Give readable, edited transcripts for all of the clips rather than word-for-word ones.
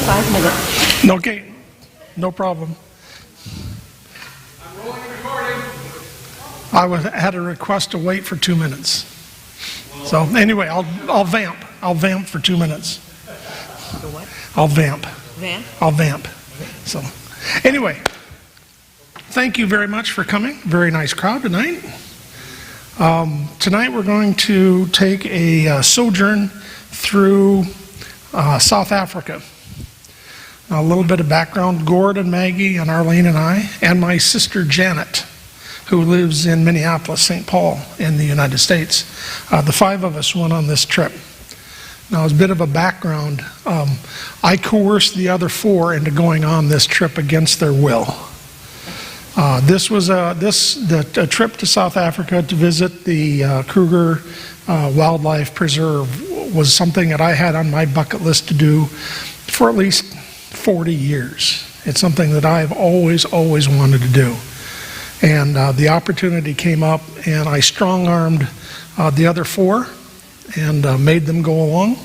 5 minutes. Okay, no problem. I'm rolling and recording. Had a request to wait for 2 minutes. So anyway, I'll vamp. I'll vamp for 2 minutes. The what? I'll vamp. Van? I'll vamp. So anyway, thank you very much for coming. Very nice crowd tonight. Tonight we're going to take a sojourn through South Africa. A little bit of background: Gord and Maggie and Arlene and I, and my sister Janet, who lives in Minneapolis, St. Paul in the United States. The 5 of us went on this trip. Now, as a bit of a background, I coerced the other 4 into going on this trip against their will. This was a trip to South Africa to visit the Kruger Wildlife Preserve was something that I had on my bucket list to do for at least 40 years. It's something that I've always wanted to do. And the opportunity came up, and I strong-armed the other 4 and made them go along.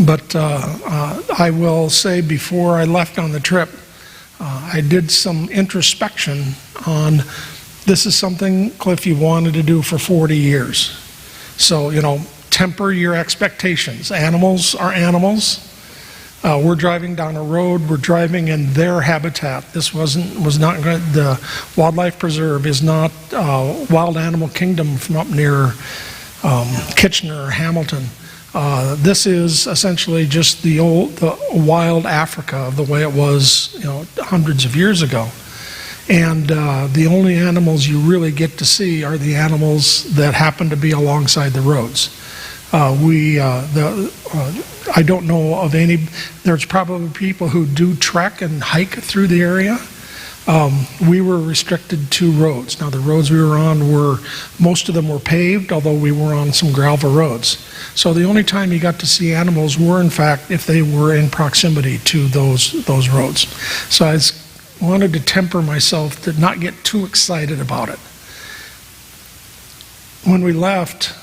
But I will say, before I left on the trip, I did some introspection on, this is something, Cliff, you wanted to do for 40 years. So, temper your expectations. Animals are animals. We're driving down a road. We're driving in their habitat. This was not good. The wildlife preserve is not wild animal kingdom from up near Kitchener or Hamilton. This is essentially just the wild Africa of the way it was, hundreds of years ago. And the only animals you really get to see are the animals that happen to be alongside the roads. I don't know of any. There's probably people who do trek and hike through the area. We were restricted to roads. Now, the roads we were on most of them were paved, although we were on some gravel roads. So the only time you got to see animals were, in fact, if they were in proximity to those roads. So I wanted to temper myself to not get too excited about it. When we left,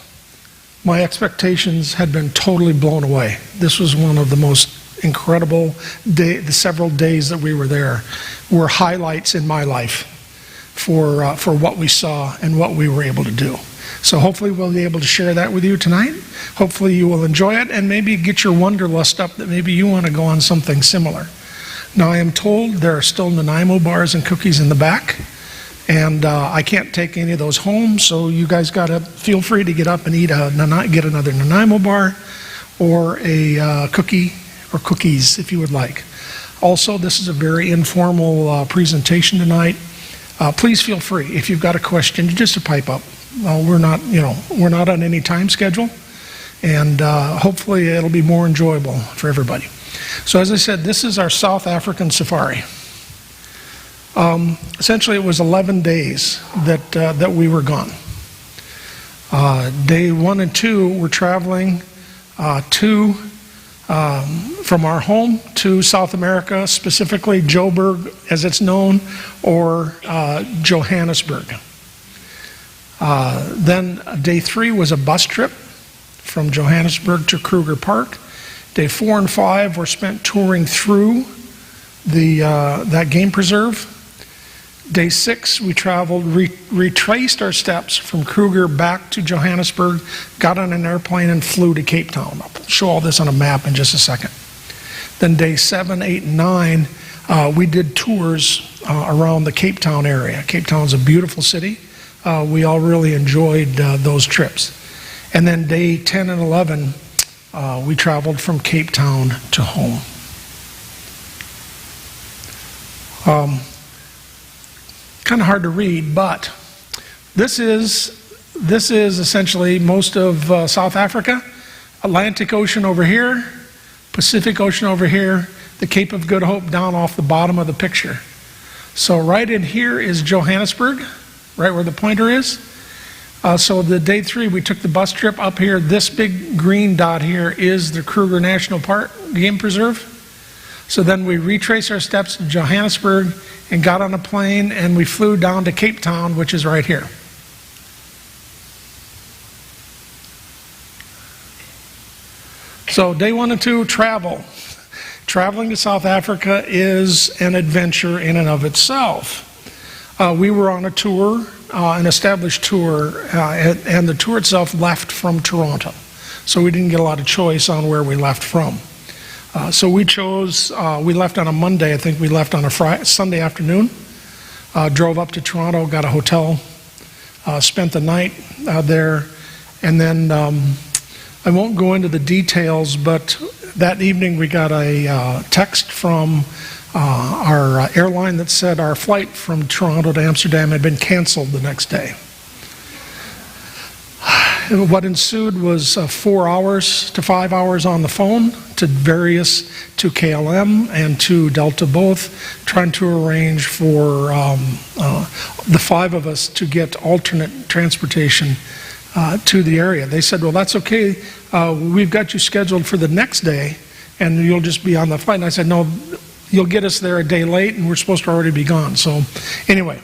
my expectations had been totally blown away. This was one of the most incredible the several days that we were there were highlights in my life for what we saw and what we were able to do. So hopefully we'll be able to share that with you tonight. Hopefully you will enjoy it and maybe get your wanderlust up that maybe you want to go on something similar. Now, I am told there are still Nanaimo bars and cookies in the back. And I can't take any of those home, so you guys gotta feel free to get up and get another Nanaimo bar or a cookie or cookies if you would like. Also, this is a very informal presentation tonight. Please feel free, if you've got a question, just to pipe up. We're not on any time schedule, and hopefully it'll be more enjoyable for everybody. So as I said, this is our South African safari. Essentially, it was 11 days that we were gone. Day 1 and 2, we're traveling from our home to South America, specifically Joburg, as it's known, or Johannesburg. Then day 3 was a bus trip from Johannesburg to Kruger Park. Day 4 and 5 were spent touring through that game preserve. Day 6, we traveled, retraced our steps from Kruger back to Johannesburg, got on an airplane and flew to Cape Town. I'll show all this on a map in just a second. Then day 7, 8, and 9, we did tours around the Cape Town area. Cape Town's a beautiful city. We all really enjoyed those trips. And then day 10 and 11, we traveled from Cape Town to home. Kind of hard to read, but this is essentially most of South Africa. Atlantic Ocean over here, Pacific Ocean over here, the Cape of Good Hope down off the bottom of the picture. So right in here is Johannesburg, right where the pointer is. So the day 3, we took the bus trip up here. This big green dot here is the Kruger National Park Game Preserve. So then we retraced our steps to Johannesburg and got on a plane, and we flew down to Cape Town, which is right here. So day 1 and 2, travel. Traveling to South Africa is an adventure in and of itself. We were on a tour, an established tour, and the tour itself left from Toronto. So we didn't get a lot of choice on where we left from. So we chose, we left on a Monday, I think we left on a Sunday afternoon, drove up to Toronto, got a hotel, spent the night there, and then I won't go into the details, but that evening we got a text from our airline that said our flight from Toronto to Amsterdam had been canceled the next day. What ensued was 4 hours to 5 hours on the phone to KLM and to Delta both, trying to arrange for the 5 of us to get alternate transportation to the area. They said, well, that's okay. We've got you scheduled for the next day, and you'll just be on the flight. And I said, no, you'll get us there a day late, and we're supposed to already be gone. So anyway,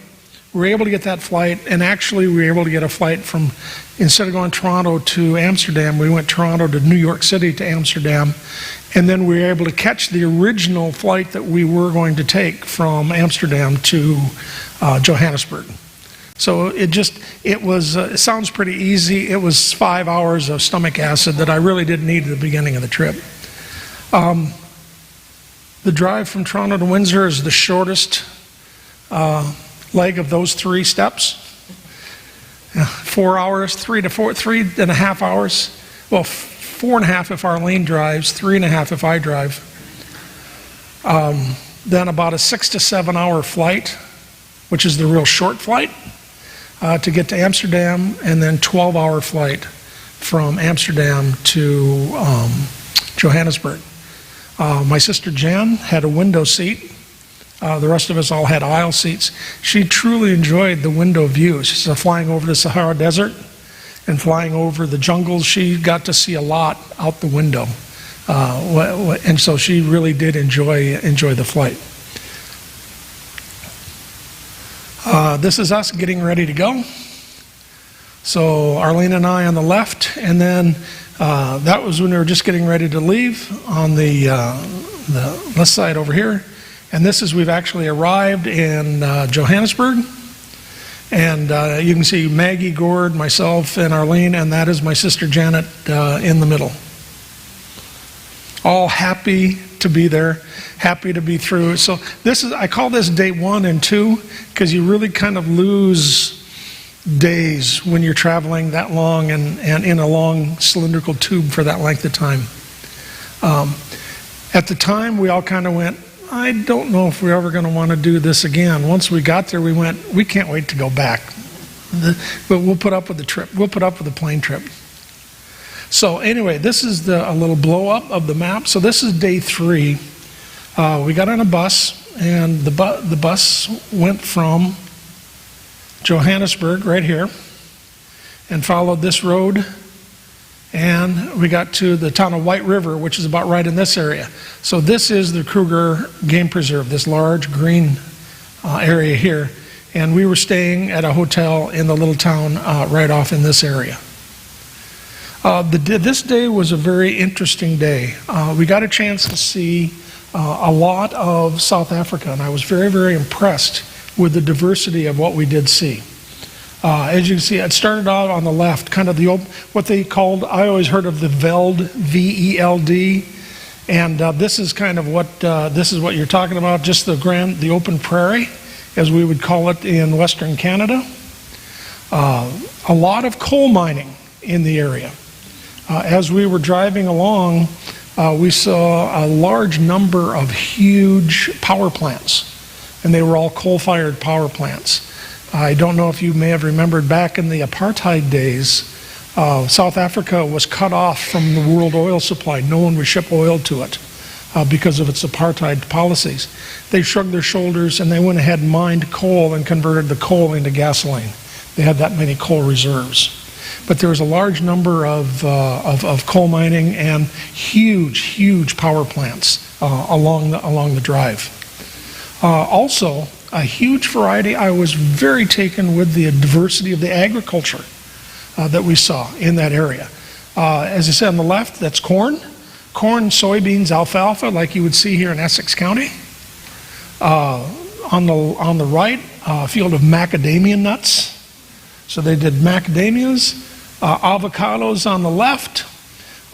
we were able to get that flight, and actually we were able to get a flight from, instead of going Toronto to Amsterdam, we went Toronto to New York City to Amsterdam, and then we were able to catch the original flight that we were going to take from Amsterdam to Johannesburg. So it sounds pretty easy. It was 5 hours of stomach acid that I really didn't need at the beginning of the trip. The drive from Toronto to Windsor is the shortest leg of those 3 steps. 4 hours, 3.5 hours. Well, 4.5 if Arlene drives, 3.5 if I drive. Then about a 6 to 7 hour flight, which is the real short flight, to get to Amsterdam, and then 12-hour flight from Amsterdam to Johannesburg. My sister Jan had a window seat. The rest of us all had aisle seats. She truly enjoyed the window view. She's flying over the Sahara Desert and flying over the jungles. She got to see a lot out the window. And so she really did enjoy the flight. This is us getting ready to go. So Arlene and I on the left, and then that was when we were just getting ready to leave on the left side over here. And this is, we've actually arrived in Johannesburg. And you can see Maggie, Gord, myself, and Arlene, and that is my sister Janet in the middle. All happy to be there, happy to be through. So this is, I call this day 1 and 2, because you really kind of lose days when you're traveling that long and in a long cylindrical tube for that length of time. At the time, we all kind of went, I don't know if we're ever going to want to do this again. Once we got there, we went, we can't wait to go back. But we'll put up with the trip. We'll put up with the plane trip. So anyway, this is a little blow up of the map. So this is day 3. We got on a bus, and the bus went from Johannesburg right here and followed this road, and we got to the town of White River, which is about right in this area. So this is the Kruger Game Preserve, this large green area here, and we were staying at a hotel in the little town right off in this area. This day was a very interesting day. We got a chance to see a lot of South Africa, and I was very, very impressed with the diversity of what we did see. As you can see, it started out on the left, kind of what they called, I always heard of the veld, V-E-L-D, and this is kind of what you're talking about, just the open prairie, as we would call it in Western Canada. A lot of coal mining in the area. As we were driving along, we saw a large number of huge power plants, and they were all coal-fired power plants. I don't know if you may have remembered back in the apartheid days, South Africa was cut off from the world oil supply. No one would ship oil to it because of its apartheid policies. They shrugged their shoulders and they went ahead and mined coal and converted the coal into gasoline. They had that many coal reserves. But there was a large number of coal mining and huge power plants along the drive. Also, a huge variety. I was very taken with the diversity of the agriculture that we saw in that area. As I said, on the left, that's corn. corn, soybeans, alfalfa, like you would see here in Essex County. On the right, a field of macadamia nuts. So they did macadamias, avocados on the left.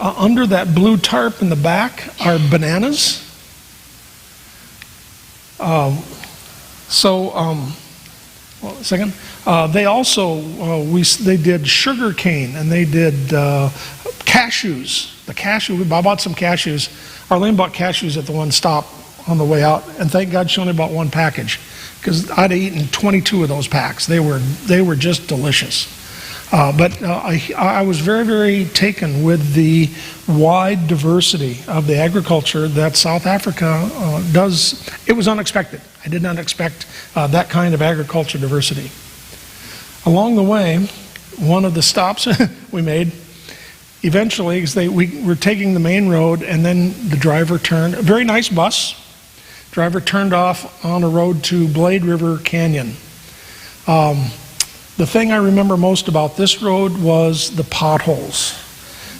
Under that blue tarp in the back are bananas. They also they did sugar cane and they did cashews. We bought some cashews. Arlene bought cashews at the one stop on the way out, and thank God she only bought one package, because I'd have eaten 22 of those packs. They were just delicious. But I was very, very taken with the wide diversity of the agriculture that South Africa does. It was unexpected. I did not expect that kind of agriculture diversity. Along the way, one of the stops we made, eventually, we were taking the main road, and then the driver turned, a very nice bus, driver turned off on a road to Blade River Canyon. The thing I remember most about this road was the potholes.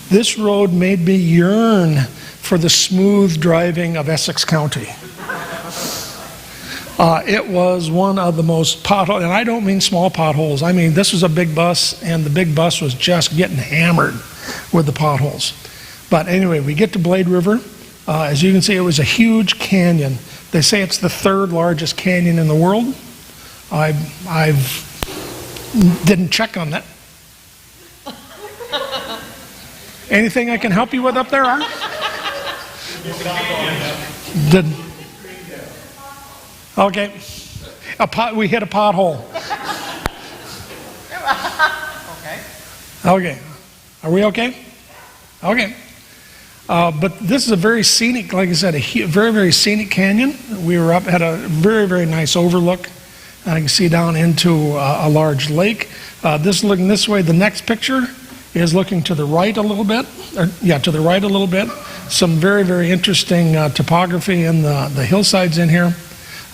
This road made me yearn for the smooth driving of Essex County. It was one of the most potholes, and I don't mean small potholes. I mean, this was a big bus, and the big bus was just getting hammered with the potholes. But anyway, we get to Blade River. As you can see, it was a huge canyon. They say it's the third largest canyon in the world. I've didn't check on that. Anything I can help you with up there, Art? Okay. We hit a pothole. Okay. Are we okay? Okay. But this is a very scenic, like I said, very, very scenic canyon. We were up, had a very, very nice overlook. I can see down into a large lake. This looking this way. The next picture is looking to the right a little bit. To the right a little bit. Some very, very interesting topography in the hillsides in here.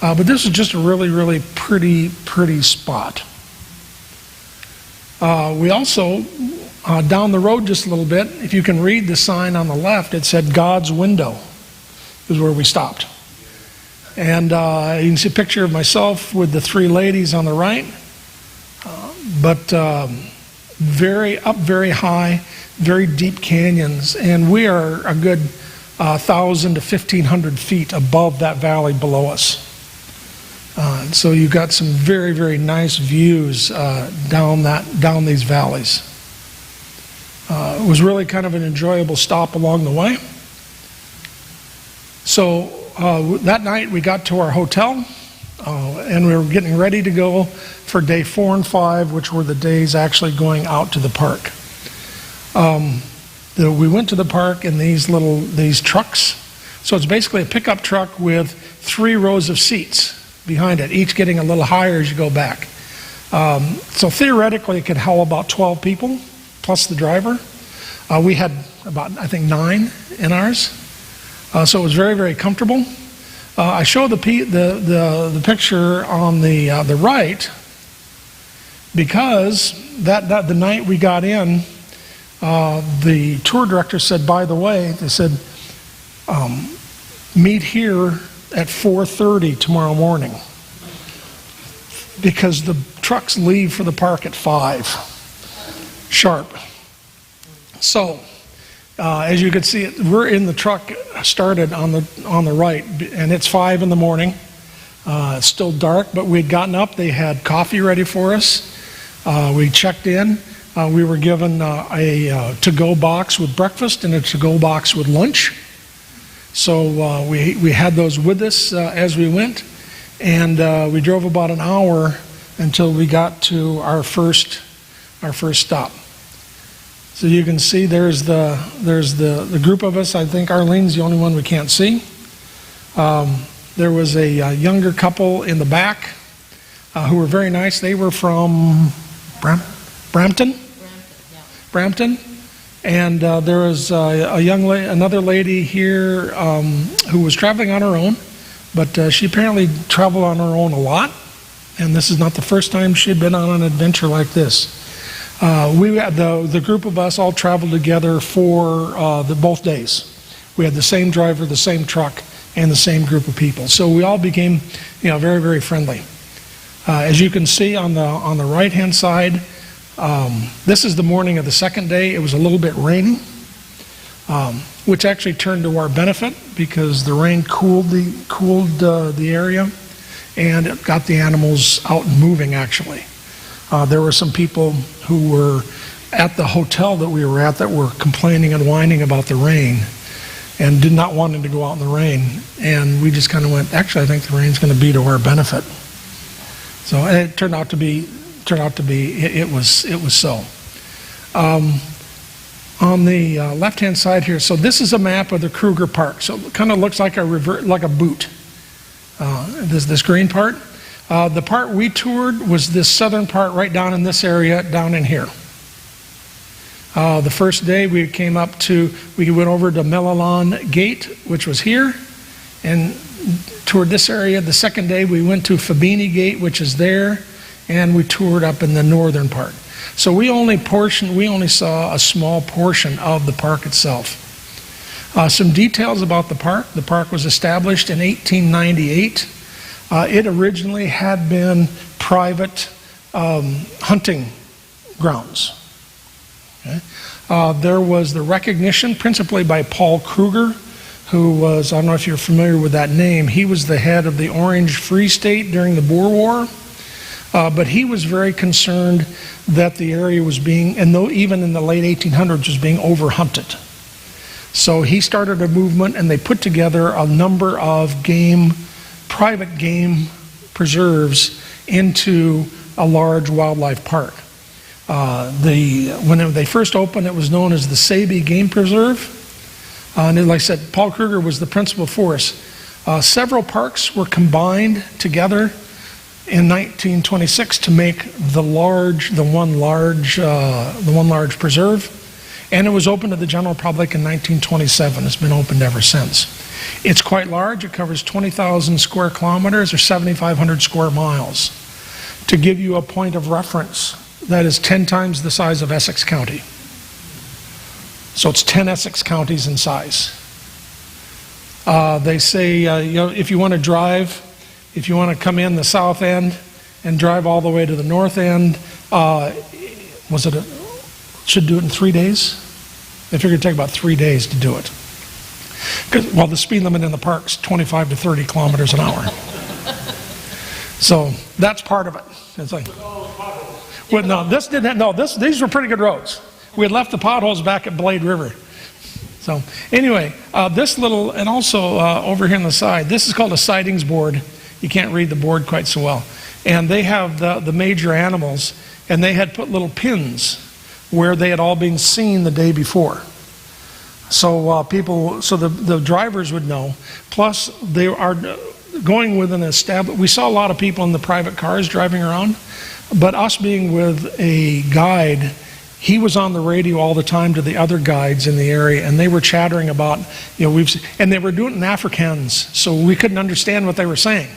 But this is just a really, really pretty spot. We also, down the road just a little bit, if you can read the sign on the left, it said God's Window is where we stopped. And you can see a picture of myself with the three ladies on the right. Very high, very deep canyons. And we are a good 1,000 to 1,500 feet above that valley below us. So you've got some very, very nice views down these valleys. It was really kind of an enjoyable stop along the way. So that night we got to our hotel, and we were getting ready to go for day 4 and 5, which were the days actually going out to the park. We went to the park in these trucks. So it's basically a pickup truck with 3 rows of seats behind it, each getting a little higher as you go back. So theoretically it could hold about 12 people, plus the driver. We had about, I think, 9 in ours. So it was very, very comfortable. I show the picture on the right because the night we got in, the tour director said, by the way, they said, meet here at 4:30 tomorrow morning, because the trucks leave for the park at 5 sharp. So as you can see, we're in the truck, started on the right, and it's 5 in the morning. It's still dark, but we'd gotten up. They had coffee ready for us. We checked in. We were given a to-go box with breakfast and a to-go box with lunch. So we had those with us as we went, and we drove about an hour until we got to our first stop. So you can see there's the group of us. I think Arlene's the only one we can't see. There was a younger couple in the back who were very nice. They were from Brampton. And there was another lady here who was traveling on her own, but she apparently traveled on her own a lot, and this is not the first time she had been on an adventure like this. The group of us all traveled together for both days. We had the same driver, the same truck, and the same group of people. So we all became, very, very friendly. As you can see on the right-hand side, this is the morning of the second day. It was a little bit rainy, which actually turned to our benefit because the rain cooled the area, and it got the animals out and moving, actually. There were some people who were at the hotel that we were at that were complaining and whining about the rain and did not want to go out in the rain. And we just kind of went, actually, I think the rain's going to be to our benefit. So and it turned out to be, it was so. On the left-hand side here, so this is a map of the Kruger Park. So it kind of looks like a boot, this green part. The part we toured was this southern part right down in this area, down in here. The first day we went over to Gilliland Gate, which was here, and toured this area. The second day we went to Fabini Gate, which is there, and we toured up in the northern part. So we only saw a small portion of the park itself. Some details about the park. The park was established in 1898. It originally had been private hunting grounds. Okay. There was the recognition principally by Paul Kruger, who was, I don't know if you're familiar with that name, he was the head of the Orange Free State during the Boer War, but he was very concerned that the area was being, and though even in the late 1800s, was being overhunted. So he started a movement, and they put together a number of private game preserves into a large wildlife park. When they first opened, it was known as the Sabi Game Preserve. And like I said, Paul Kruger was the principal force. Several parks were combined together in 1926 to make the one large preserve. And it was open to the general public in 1927. It's been opened ever since. It's quite large. It covers 20,000 square kilometers or 7,500 square miles. To give you a point of reference, that is 10 times the size of Essex County. So it's 10 Essex counties in size. They say, if you want to drive, if you want to come in the south end and drive all the way to the north end, should do it in 3 days? They figured it'd take about 3 days to do it. Well, the speed limit in the park's 25 to 30 kilometers an hour. So that's part of it. It's like, well, no, these were pretty good roads. We had left the potholes back at Blade River. So anyway, this little, and also over here on the side, this is called a sightings board. You can't read the board quite so well. And they have the major animals, and they had put little pins where they had all been seen the day before. So the drivers would know. Plus, they are going with an established, we saw a lot of people in the private cars driving around, but us being with a guide, he was on the radio all the time to the other guides in the area, and they were chattering about, and they were doing it in Afrikaans, so we couldn't understand what they were saying.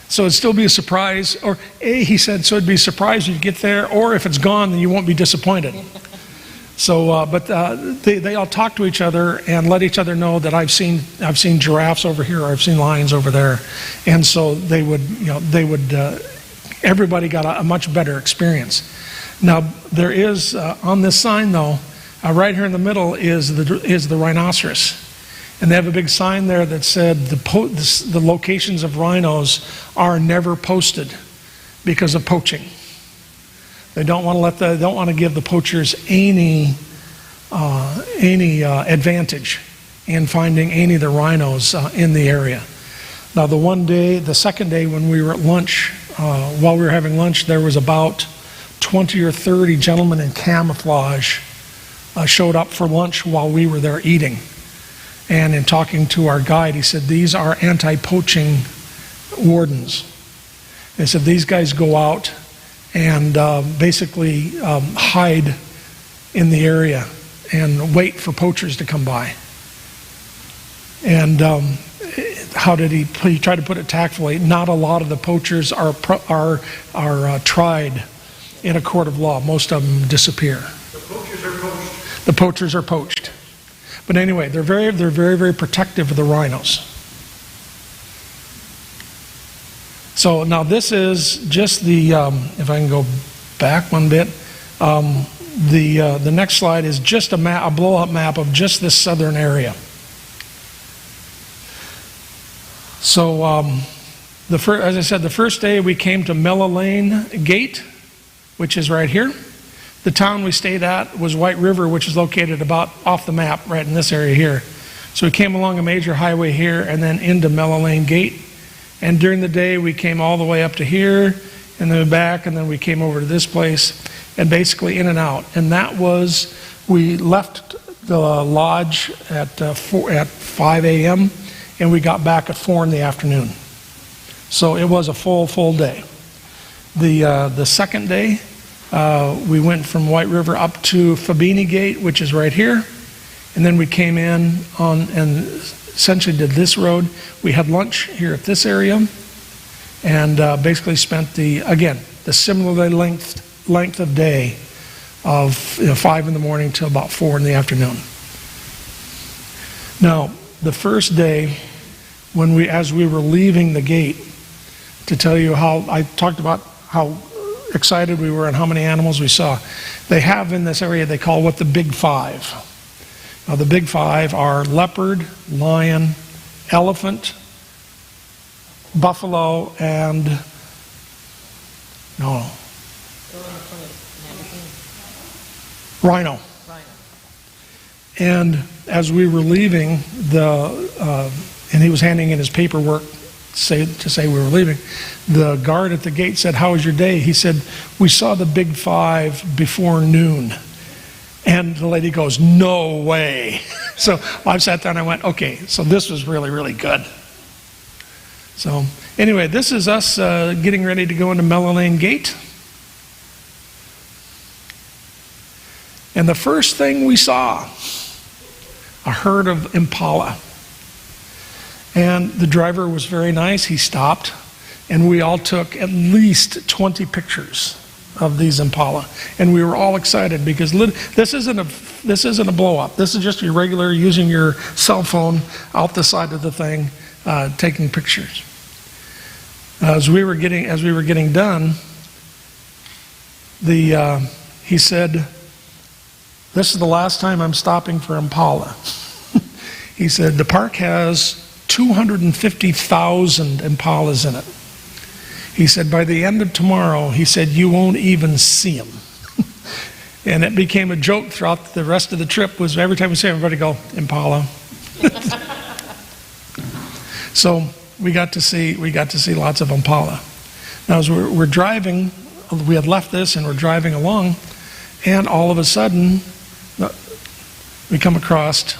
So it'd still be a surprise, or he said, so it'd be a surprise you get there, or if it's gone, then you won't be disappointed. So, they all talk to each other and let each other know that I've seen giraffes over here, or I've seen lions over there, and so everybody got a much better experience. Now there is on this sign though, right here in the middle is the rhinoceros, and they have a big sign there that said the locations of rhinos are never posted because of poaching. They don't want to give the poachers any advantage in finding any of the rhinos in the area. Now the second day when we were at lunch, while we were having lunch, there was about 20 or 30 gentlemen in camouflage showed up for lunch while we were there eating. And in talking to our guide, he said, these are anti-poaching wardens. They said these guys go out and basically hide in the area and wait for poachers to come by. And how did he tried to put it tactfully? Not a lot of the poachers are tried in a court of law. Most of them disappear. The poachers are poached. The poachers are poached. But anyway, they're very, very protective of the rhinos. So now this is just the, if I can go back one bit, the next slide is just a map, a blow-up map of just this southern area. So, as I said, the first day we came to Mella Lane Gate, which is right here. The town we stayed at was White River, which is located about off the map, right in this area here. So we came along a major highway here and then into Mella Lane Gate. And during the day, we came all the way up to here, and then back, and then we came over to this place, and basically in and out. And that was, we left the lodge at 5 a.m., and we got back at 4 in the afternoon. So it was a full day. The second day, we went from White River up to Fabini Gate, which is right here, and then we came in on and essentially did this road. We had lunch here at this area, and basically spent the similar length of day of 5 in the morning till about 4 in the afternoon. Now, the first day, as we were leaving the gate, to tell you how I talked about how excited we were and how many animals we saw. They have in this area, they call what the Big Five. Now the Big Five are leopard, lion, elephant, buffalo, and rhino. And as we were leaving, and he was handing in his paperwork to say we were leaving, the guard at the gate said, "How was your day?" He said, "We saw the Big Five before noon." And the lady goes, "No way." So I sat down and I went, okay, so this was really, really good. So anyway, this is us getting ready to go into Mella Lane Gate. And the first thing we saw, a herd of impala. And the driver was very nice. He stopped, and we all took at least 20 pictures of these impala, and we were all excited because this isn't a blow up. This is just your regular using your cell phone out the side of the thing, taking pictures. As we were getting done, he said, "This is the last time I'm stopping for impala." He said, "The park has 250,000 impalas in it." He said, "By the end of tomorrow," he said, "you won't even see them." And it became a joke throughout the rest of the trip, was every time we say, everybody go, "Impala." So we got to see lots of impala. Now as we're driving, we had left this and we're driving along, and all of a sudden we come across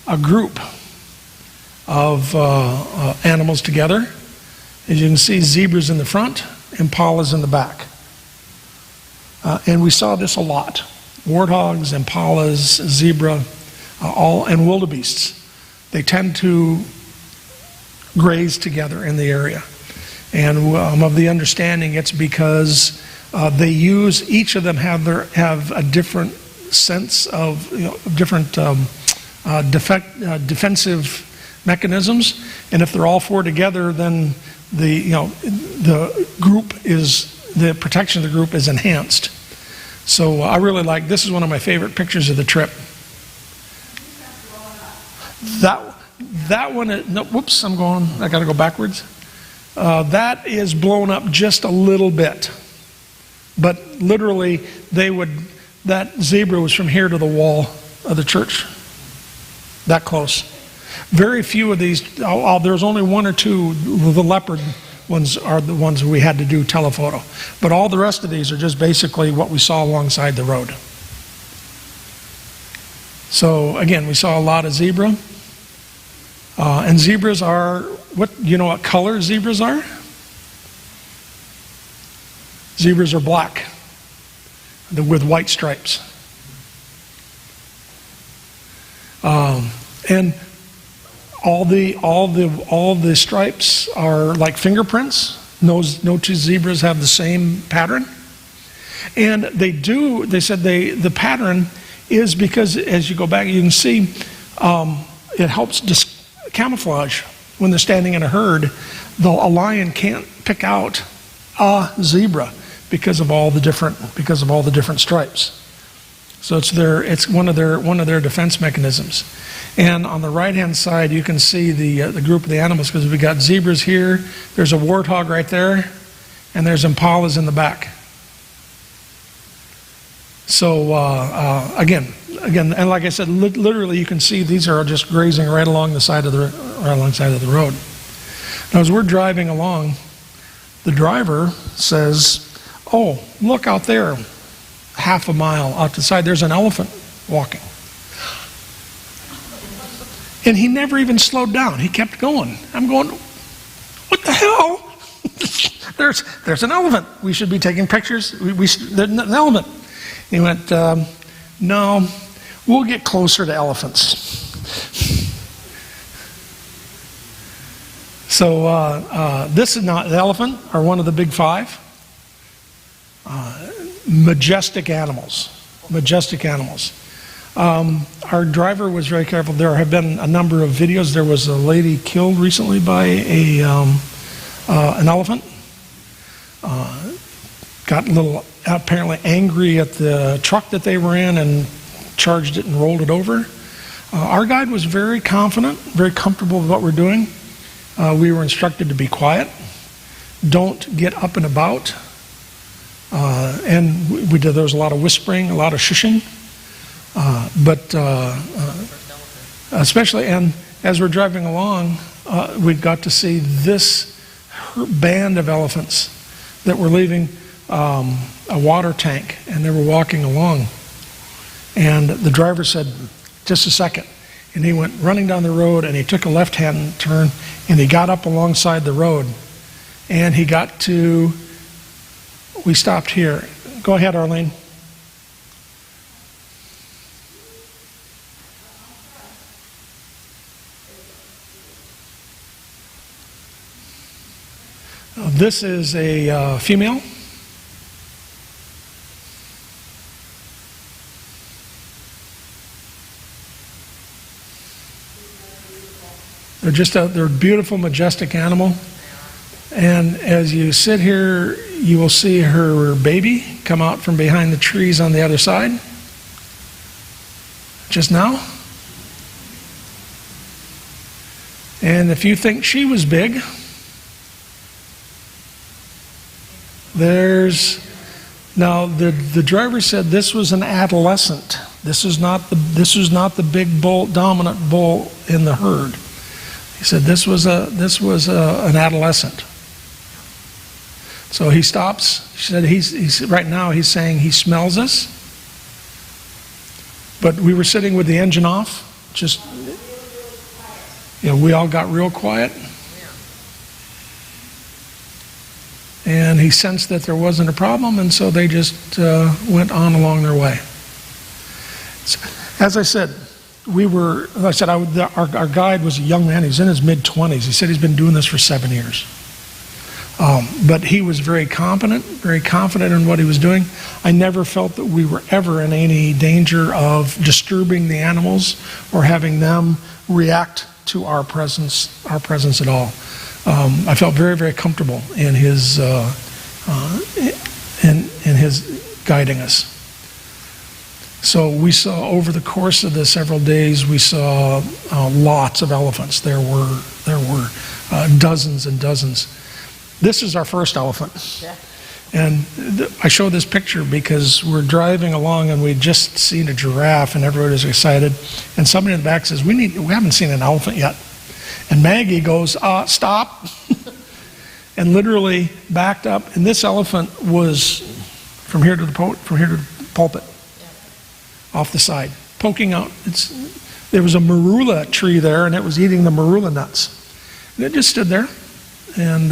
a group of animals together. As you can see, zebras in the front, impalas in the back. And we saw this a lot. Warthogs, impalas, zebra, and wildebeests. They tend to graze together in the area. And of the understanding, it's because each of them have a different sense of, different defensive mechanisms. And if they're all four together, then the protection of the group is enhanced. So I really like, this is one of my favorite pictures of the trip. That one, whoops, I gotta go backwards. That is blown up just a little bit. But literally, that zebra was from here to the wall of the church. That close. Very few of these, there's only one or two, the leopard ones are the ones we had to do telephoto. But all the rest of these are just basically what we saw alongside the road. So again, we saw a lot of zebra. And zebras are, what color zebras are? Zebras are black with white stripes. And all the stripes are like fingerprints. No two zebras have the same pattern. And they said the pattern is because as you go back, you can see It helps camouflage when they're standing in a herd. Though a lion can't pick out a zebra because of all the different stripes. So it's one of their defense mechanisms. And on the right-hand side, you can see the group of the animals, because we got zebras here. There's a warthog right there, and there's impalas in the back. So again, and like I said, literally you can see these are just grazing right alongside of the road. Now, as we're driving along, the driver says, "Oh, look out there, half a mile out the side. There's an elephant walking." And he never even slowed down. He kept going. I'm going, "What the hell? There's an elephant. We should be taking pictures. There's an elephant." He went, "No, we'll get closer to elephants." So this is not the elephant, or one of the big five. Majestic animals. Our driver was very careful. There have been a number of videos. There was a lady killed recently by an elephant. Got a little apparently angry at the truck that they were in and charged it and rolled it over. Our guide was very confident, very comfortable with what we're doing. We were instructed to be quiet, don't get up and about, and there was a lot of whispering, a lot of shushing, but especially, and as we're driving along, we got to see this band of elephants that were leaving a water tank, and they were walking along, and the driver said, "Just a second." And he went running down the road, and he took a left-hand turn, and he got up alongside the road, and we stopped here. Go ahead, Arlene. This is a female. They're a beautiful, majestic animal. And as you sit here, you will see her baby come out from behind the trees on the other side. Just now. And if you think she was big, now the driver said this was an adolescent. This is not the big bull, dominant bull in the herd. He said this was an adolescent. So he stops. He said he's right now he's saying he smells us. But we were sitting with the engine off. Just we all got real quiet. And he sensed that there wasn't a problem, and so they just went on along their way. So, as I said, our guide was a young man. He's in his mid-20s. He said he's been doing this for 7 years. But he was very confident in what he was doing. I never felt that we were ever in any danger of disturbing the animals or having them react to our presence at all. I felt very, very comfortable in his guiding us. So we saw over the course of the several days, we saw lots of elephants. There were dozens and dozens. This is our first elephant. Yeah. And I show this picture because we're driving along and we'd just seen a giraffe and everybody was excited. And somebody in the back says, we haven't seen an elephant yet. And Maggie goes, stop. And literally backed up. And this elephant was from here to the pulpit, yeah, off the side, poking out. There was a marula tree there, and it was eating the marula nuts. And it just stood there and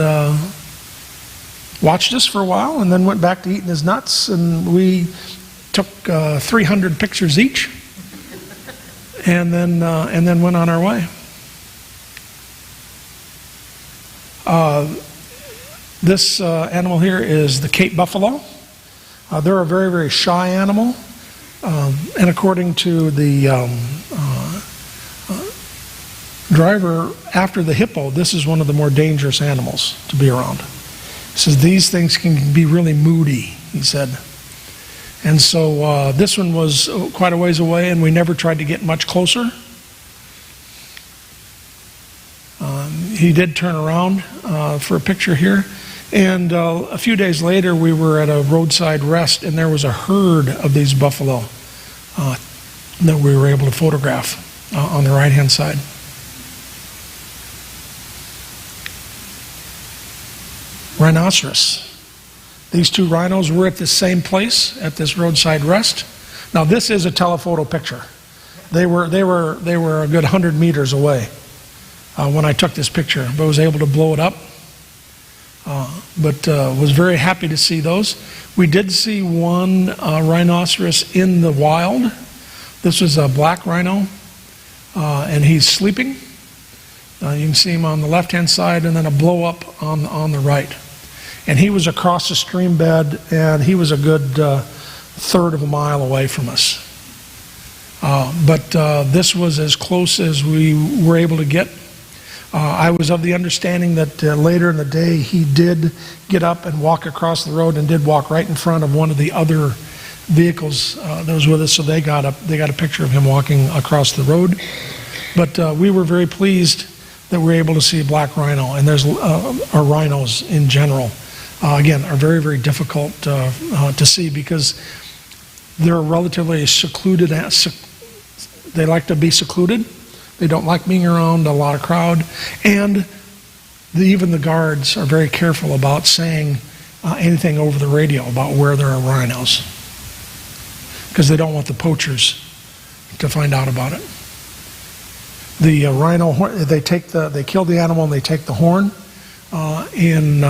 watched us for a while, and then went back to eating his nuts. And we took 300 pictures each, and then went on our way. This animal here is the Cape buffalo. They're a very, very shy animal, and according to the driver, after the hippo, this is one of the more dangerous animals to be around. He says these things can be really moody, he said. And so this one was quite a ways away, and we never tried to get much closer. He did turn around for a picture here. And a few days later, we were at a roadside rest, and there was a herd of these buffalo that we were able to photograph on the right-hand side. Rhinoceros. These two rhinos were at the same place at this roadside rest. Now this is a telephoto picture. They were a good 100 meters away when I took this picture, but was able to blow it up. But was very happy to see those. We did see one rhinoceros in the wild. This was a black rhino, and he's sleeping. You can see him on the left-hand side, and then a blow up on the right. And he was across the stream bed, and he was a good third of a mile away from us. But this was as close as we were able to get. I was of the understanding that later in the day he did get up and walk across the road, and did walk right in front of one of the other vehicles that was with us, so they got a picture of him walking across the road. But we were very pleased that we were able to see a black rhino, and there's rhinos in general. Again, are very, very difficult to see because they're relatively secluded. They like to be secluded. They don't like being around a lot of crowd. And even the guards are very careful about saying anything over the radio about where there are rhinos, because they don't want the poachers to find out about it. The rhino, they kill the animal and they take the horn. In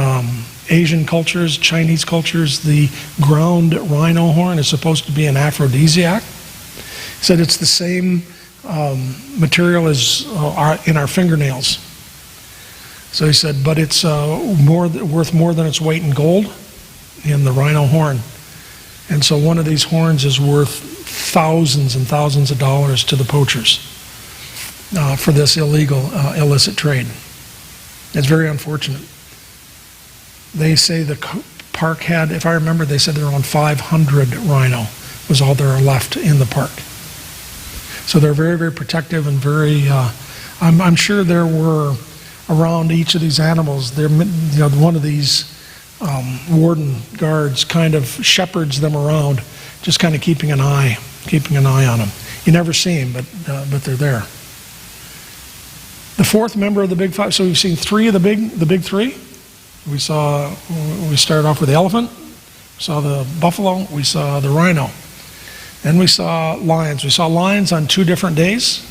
Asian cultures, Chinese cultures, the ground rhino horn is supposed to be an aphrodisiac. He said it's the same material as in our fingernails. So he said, but it's worth more than its weight in gold in the rhino horn. And so one of these horns is worth thousands and thousands of dollars to the poachers for this illicit trade. It's very unfortunate. They say the park had, if I remember, they said there were around 500 rhino was all there left in the park. So they're very, very protective and very, I'm sure there were around each of these animals, one of these warden guards kind of shepherds them around, just kind of keeping an eye on them. You never see them, but they're there. The fourth member of the Big Five, so we've seen three of the big three. We started off with the elephant, we saw the buffalo, we saw the rhino. Then we saw lions. We saw lions on 2 different days.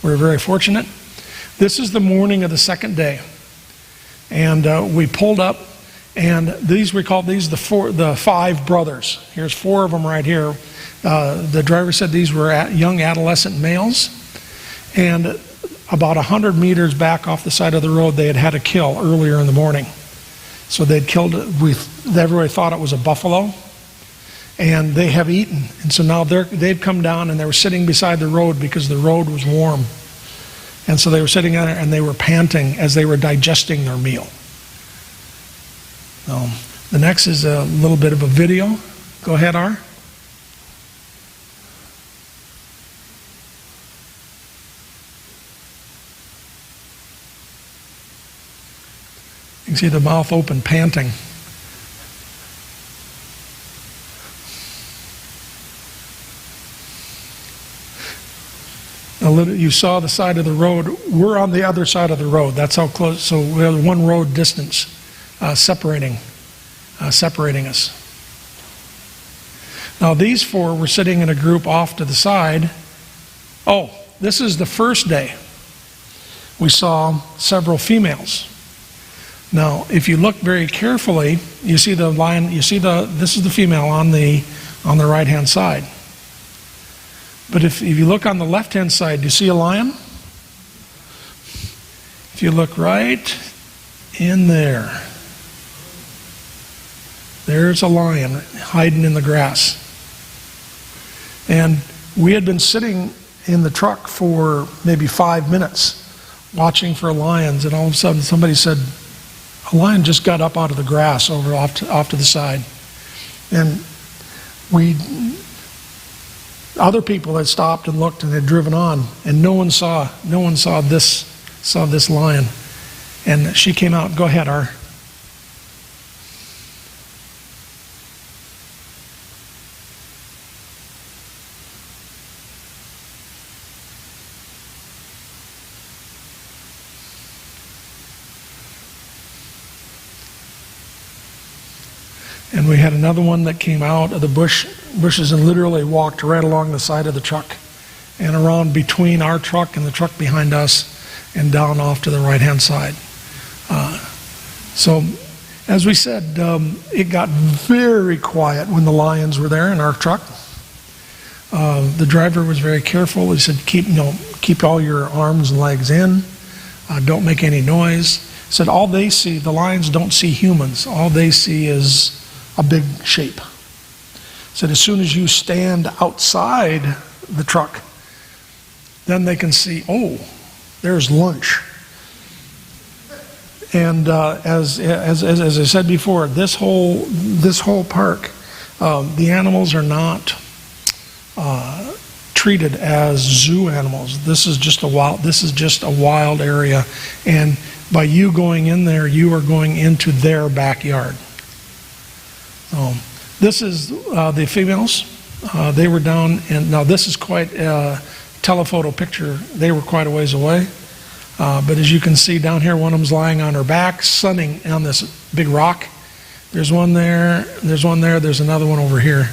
We were very fortunate. This is the morning of the second day. And we pulled up, and we called these the 5 brothers. Here's 4 of them right here. The driver said these were young adolescent males. And about 100 meters back off the side of the road, they had a kill earlier in the morning. So they'd killed it. Everybody thought it was a buffalo. And they have eaten. And so now they've come down, and they were sitting beside the road because the road was warm. And so they were sitting on it, and they were panting as they were digesting their meal. The next is a little bit of a video. Go ahead, R. You can see the mouth open, panting. You saw the side of the road. We're on the other side of the road. That's how close. So we have 1 road distance separating us. Now these 4 were sitting in a group off to the side. Oh, this is the first day. We saw several females. Now, if you look very carefully, you see the lion. This is the female on the right-hand side. But if you look on the left-hand side, do you see a lion? If you look right in there, there's a lion hiding in the grass. And we had been sitting in the truck for maybe 5 minutes watching for lions, and all of a sudden somebody said, a lion just got up out of the grass over off to the side. And other people had stopped and looked and had driven on, and no one saw this lion. And she came out. Go ahead, R. And we had another one that came out of the bushes and literally walked right along the side of the truck and around between our truck and the truck behind us and down off to the right-hand side. So, as we said, it got very quiet when the lions were there in our truck. The driver was very careful. He said, keep all your arms and legs in. Don't make any noise. He said, all they see, the lions don't see humans. All they see is a big shape. Said as soon as you stand outside the truck, then they can see, oh, there's Lange. And as I said before, this whole park, the animals are not treated as zoo animals. This is just a wild area, and by you going in there, you are going into their backyard. This is the females. They were down, and now this is quite a telephoto picture. They were quite a ways away. But as you can see down here, one of them's lying on her back, sunning on this big rock. There's one there, there's another one over here.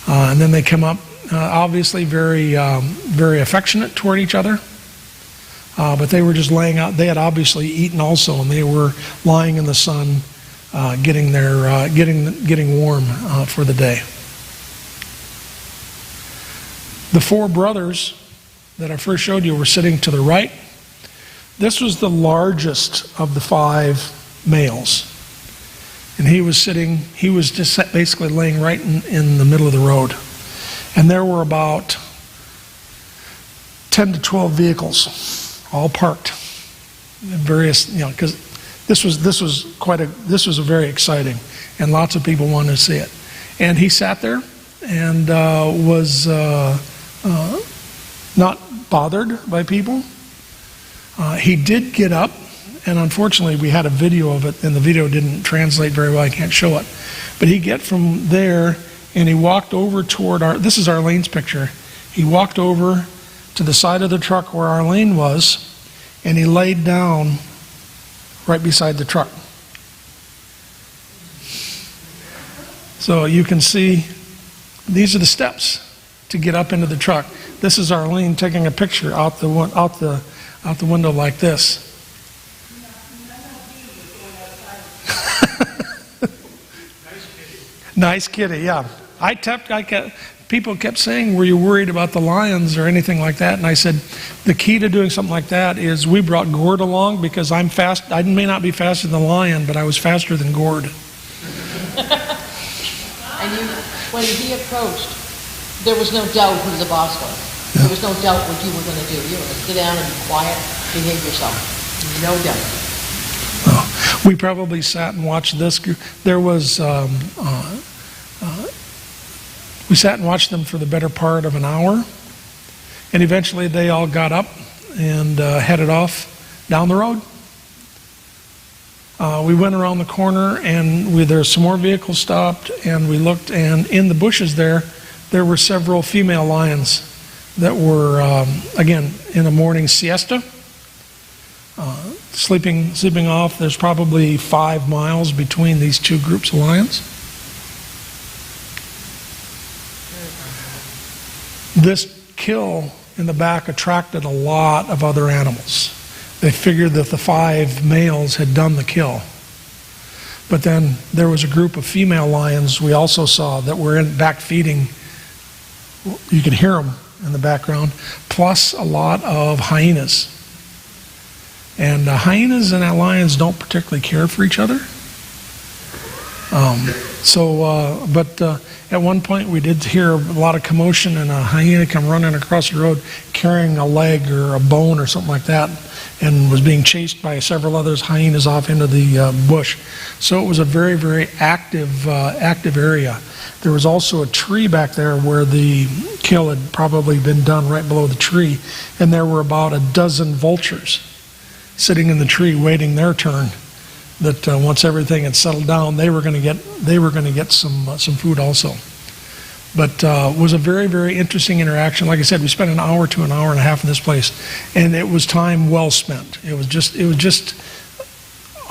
And then they come up, obviously very affectionate toward each other. But they were just laying out. They had obviously eaten also, and they were lying in the sun, getting warm for the day. The four brothers that I first showed you were sitting to the right. This was the largest of the five males, and he was just basically laying right in the middle of the road, and there were about 10 to 12 vehicles, all parked, various, because this was very exciting, and lots of people wanted to see it. And he sat there and was not bothered by people. He did get up, and unfortunately we had a video of it, and the video didn't translate very well. I can't show it. But he get from there, and he walked over toward this is Arlene's picture. He walked over to the side of the truck where Arlene was, and he laid down right beside the truck. So you can see, these are the steps to get up into the truck. This is Arlene taking a picture out the window like this. Nice kitty, yeah. People kept saying, were you worried about the lions or anything like that? And I said, the key to doing something like that is we brought Gord along because I'm fast. I may not be faster than the lion, but I was faster than Gord. And when he approached, there was no doubt who the boss was. Yeah. There was no doubt what you were going to do. You were going to sit down and be quiet, behave yourself. No doubt. Oh, we probably sat and watched this. There was, we sat and watched them for the better part of an hour, and eventually they all got up and headed off down the road. We went around the corner, and there were some more vehicles stopped, and we looked, and in the bushes there were several female lions that were, again, in a morning siesta, sleeping off. There's probably 5 miles between these two groups of lions. This kill in the back attracted a lot of other animals. They figured that the 5 males had done the kill. But then there was a group of female lions we also saw that were back feeding. You could hear them in the background, plus a lot of hyenas. And hyenas and lions don't particularly care for each other. But at one point we did hear a lot of commotion and a hyena come running across the road carrying a leg or a bone or something like that, and was being chased by several others hyenas off into the bush. So it was a very, very active area. There was also a tree back there where the kill had probably been done right below the tree, and there were about a dozen vultures sitting in the tree waiting their turn. That once everything had settled down, they were going to get some food also. But it was a very, very interesting interaction. Like I said, we spent an hour to an hour and a half in this place, and it was time well spent. It was just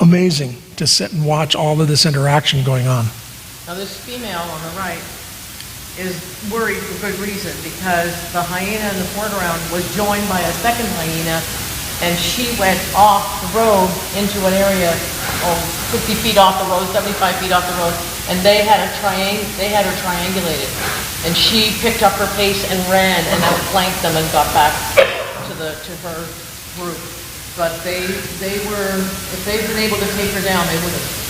amazing to sit and watch all of this interaction going on. Now this female on the right is worried for good reason, because the hyena in the foreground was joined by a second hyena, and she went off the road into an area, 50 feet off the road, 75 feet off the road, and they had her triangulated. And she picked up her pace and ran and outflanked them and got back to her group. But they were, if they'd been able to take her down, they would have.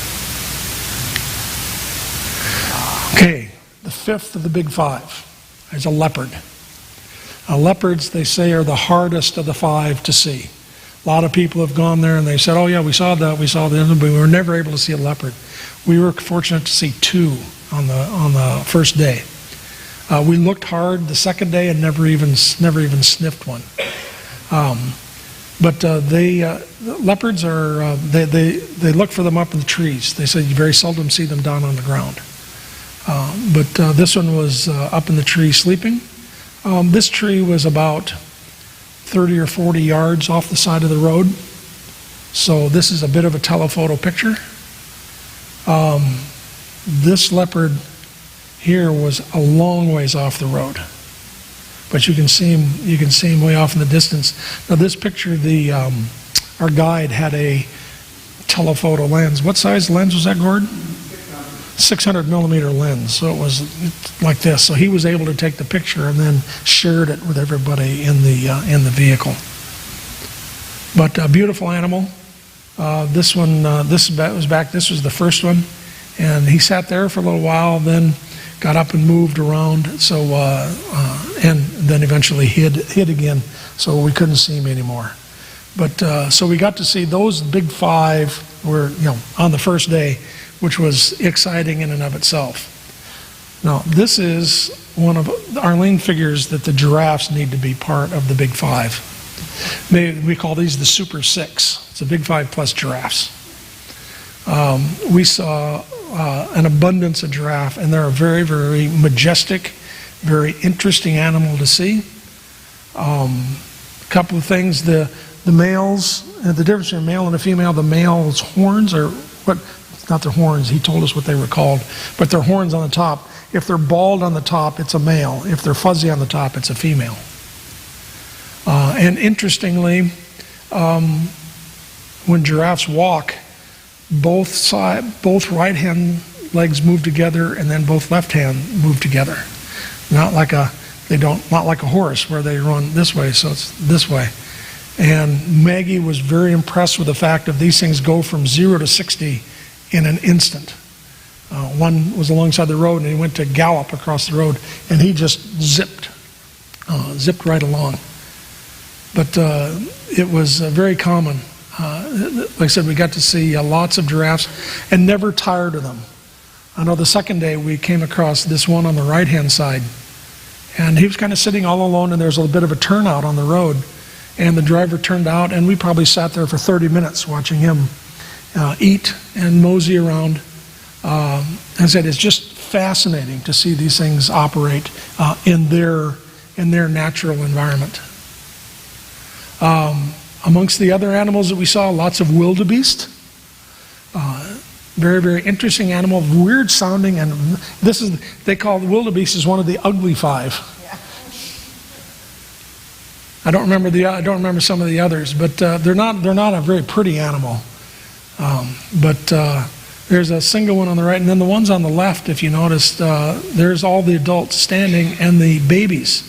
Okay, the fifth of the big five is a leopard. Leopards, they say, are the hardest of the five to see. A lot of people have gone there and they said, oh yeah, we saw that, but we were never able to see a leopard. We were fortunate to see two on the first day. We looked hard the second day and never even sniffed one. But leopards are, they look for them up in the trees. They say you very seldom see them down on the ground. But this one was up in the tree sleeping. This tree was about 30 or 40 yards off the side of the road. So this is a bit of a telephoto picture. This leopard here was a long ways off the road, but you can see him way off in the distance. Now this picture, our guide had a telephoto lens. What size lens was that, Gord? 600 millimeter lens, so it was like this. So he was able to take the picture and then shared it with everybody in the vehicle. But a beautiful animal. This was the first one, and he sat there for a little while, then got up and moved around. So and then eventually hid again, so we couldn't see him anymore. But so we got to see those big five were on the first day, which was exciting in and of itself. Now, this is one of, Arlene figures that the giraffes need to be part of the big five. We call these the Super Six. It's a big five plus giraffes. We saw an abundance of giraffe, and they're a very, very majestic, very interesting animal to see. A couple of things, the males, the difference between a male and a female, the male's horns are not their horns, he told us what they were called, but their horns on the top. If they're bald on the top, it's a male. If they're fuzzy on the top, it's a female. And interestingly, when giraffes walk, both right hand legs move together, and then both left hand move together. Not like a horse where they run this way, so it's this way. And Maggie was very impressed with the fact that these things go from 0 to 60 in an instant. One was alongside the road, and he went to gallop across the road, and he just zipped right along. But it was very common. Like I said, we got to see lots of giraffes and never tired of them. I know the second day we came across this one on the right-hand side, and he was kind of sitting all alone, and there was a bit of a turnout on the road, and the driver turned out, and we probably sat there for 30 minutes watching him eat and mosey around. As I said, it's just fascinating to see these things operate in their natural environment. Amongst the other animals that we saw, lots of wildebeest. Very, very interesting animal, weird sounding, and they call the wildebeest is one of the ugly five. Yeah. I don't remember some of the others, but they're not a very pretty animal. But there's a single one on the right, and then the ones on the left, if you noticed, there's all the adults standing, and the babies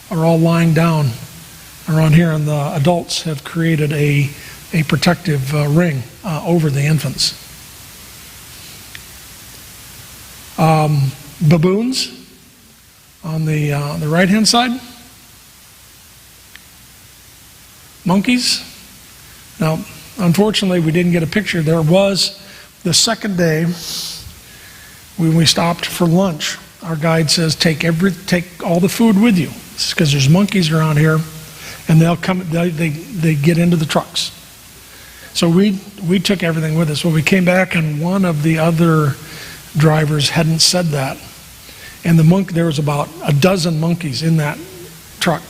are all lying down around here, and the adults have created a protective ring over the infants. Baboons on the right-hand side. Monkeys. Now, unfortunately, we didn't get a picture. There was the second day when we stopped for lunch. Our guide says, take all the food with you, because there's monkeys around here, and they'll come. They get into the trucks. So we took everything with us. Well, we came back, and one of the other drivers hadn't said that, and there was about a dozen monkeys in that truck,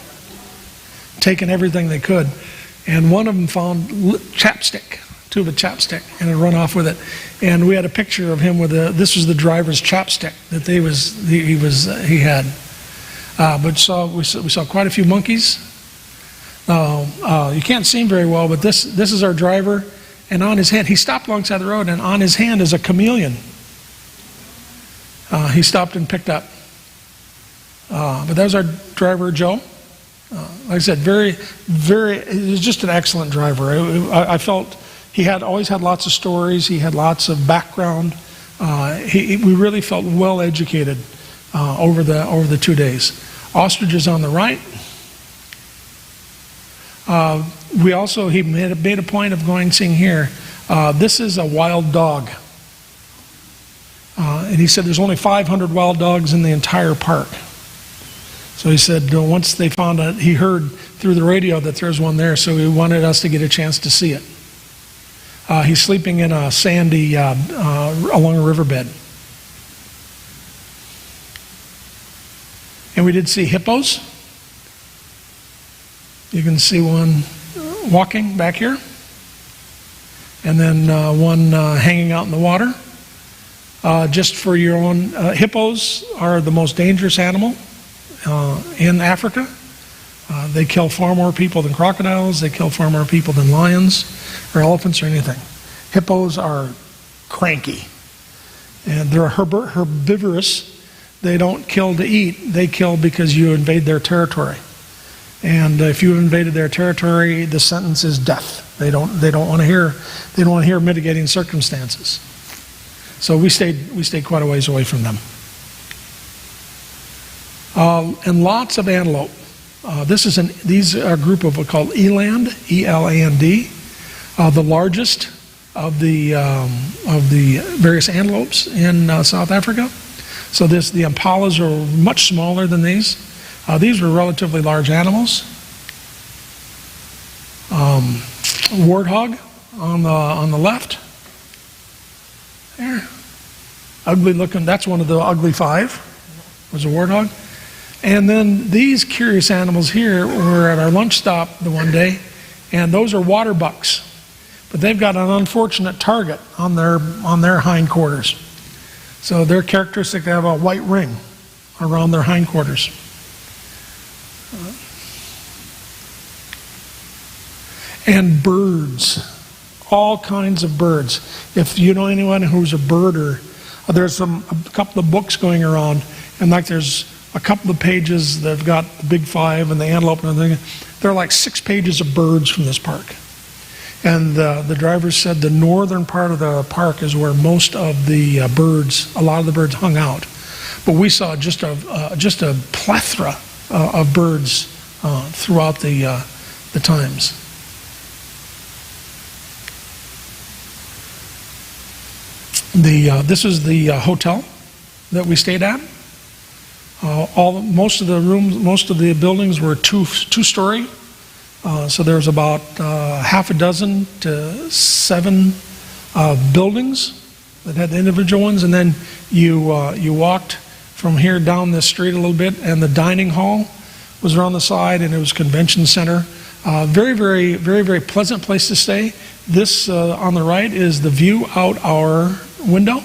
taking everything they could, and one of them found tube of chapstick, and had run off with it. And we had a picture of him with this was the driver's chapstick that he had. But we saw quite a few monkeys. You can't see him very well, but this is our driver, and on his hand, he stopped alongside the road, and on his hand is a chameleon. He stopped and picked up. But that was our driver, Joe. Like I said, he was just an excellent driver. I felt he always had lots of stories. He had lots of background. We really felt well educated over the 2 days. Ostriches on the right. He made a point of seeing here. This is a wild dog. And he said there's only 500 wild dogs in the entire park. So he said once they found out, he heard through the radio that there's one there, so he wanted us to get a chance to see it. He's sleeping in a sandy, along a riverbed. And we did see hippos. You can see one walking back here. And then one hanging out in the water. Just for your own, hippos are the most dangerous animal in Africa. They kill far more people than crocodiles. They kill far more people than lions or elephants or anything. Hippos are cranky. And they're herbivorous. They don't kill to eat. They kill because you invade their territory. And if you invaded their territory, the sentence is death. They don't want to hear mitigating circumstances. So we stayed quite a ways away from them. And lots of antelope. These are a group of what's called Eland, E-L-A-N-D, the largest of the various antelopes in South Africa. So the impalas are much smaller than these. These were relatively large animals. Warthog on the left. There. Ugly looking, that's one of the ugly five, was a warthog. And then these curious animals here were at our lunch stop the one day, and those are water bucks. But they've got an unfortunate target on their hindquarters. So they're characteristic, they have a white ring around their hindquarters. And birds, all kinds of birds. If you know anyone who's a birder, there's a couple of books going around, and there's a couple of pages that have got the big five and the antelope and everything. There are like 6 pages of birds from this park. And the driver said the northern part of the park is where most of the birds, a lot of the birds hung out. But we saw just a plethora of birds throughout the times. This is the hotel that we stayed at. Most of the buildings were two-story. So there was about half a dozen to 7 buildings that had the individual ones, and then you walked from here down this street a little bit, and the dining hall was around the side, and it was convention center. Very, very, very, very pleasant place to stay. This on the right is the view out our window.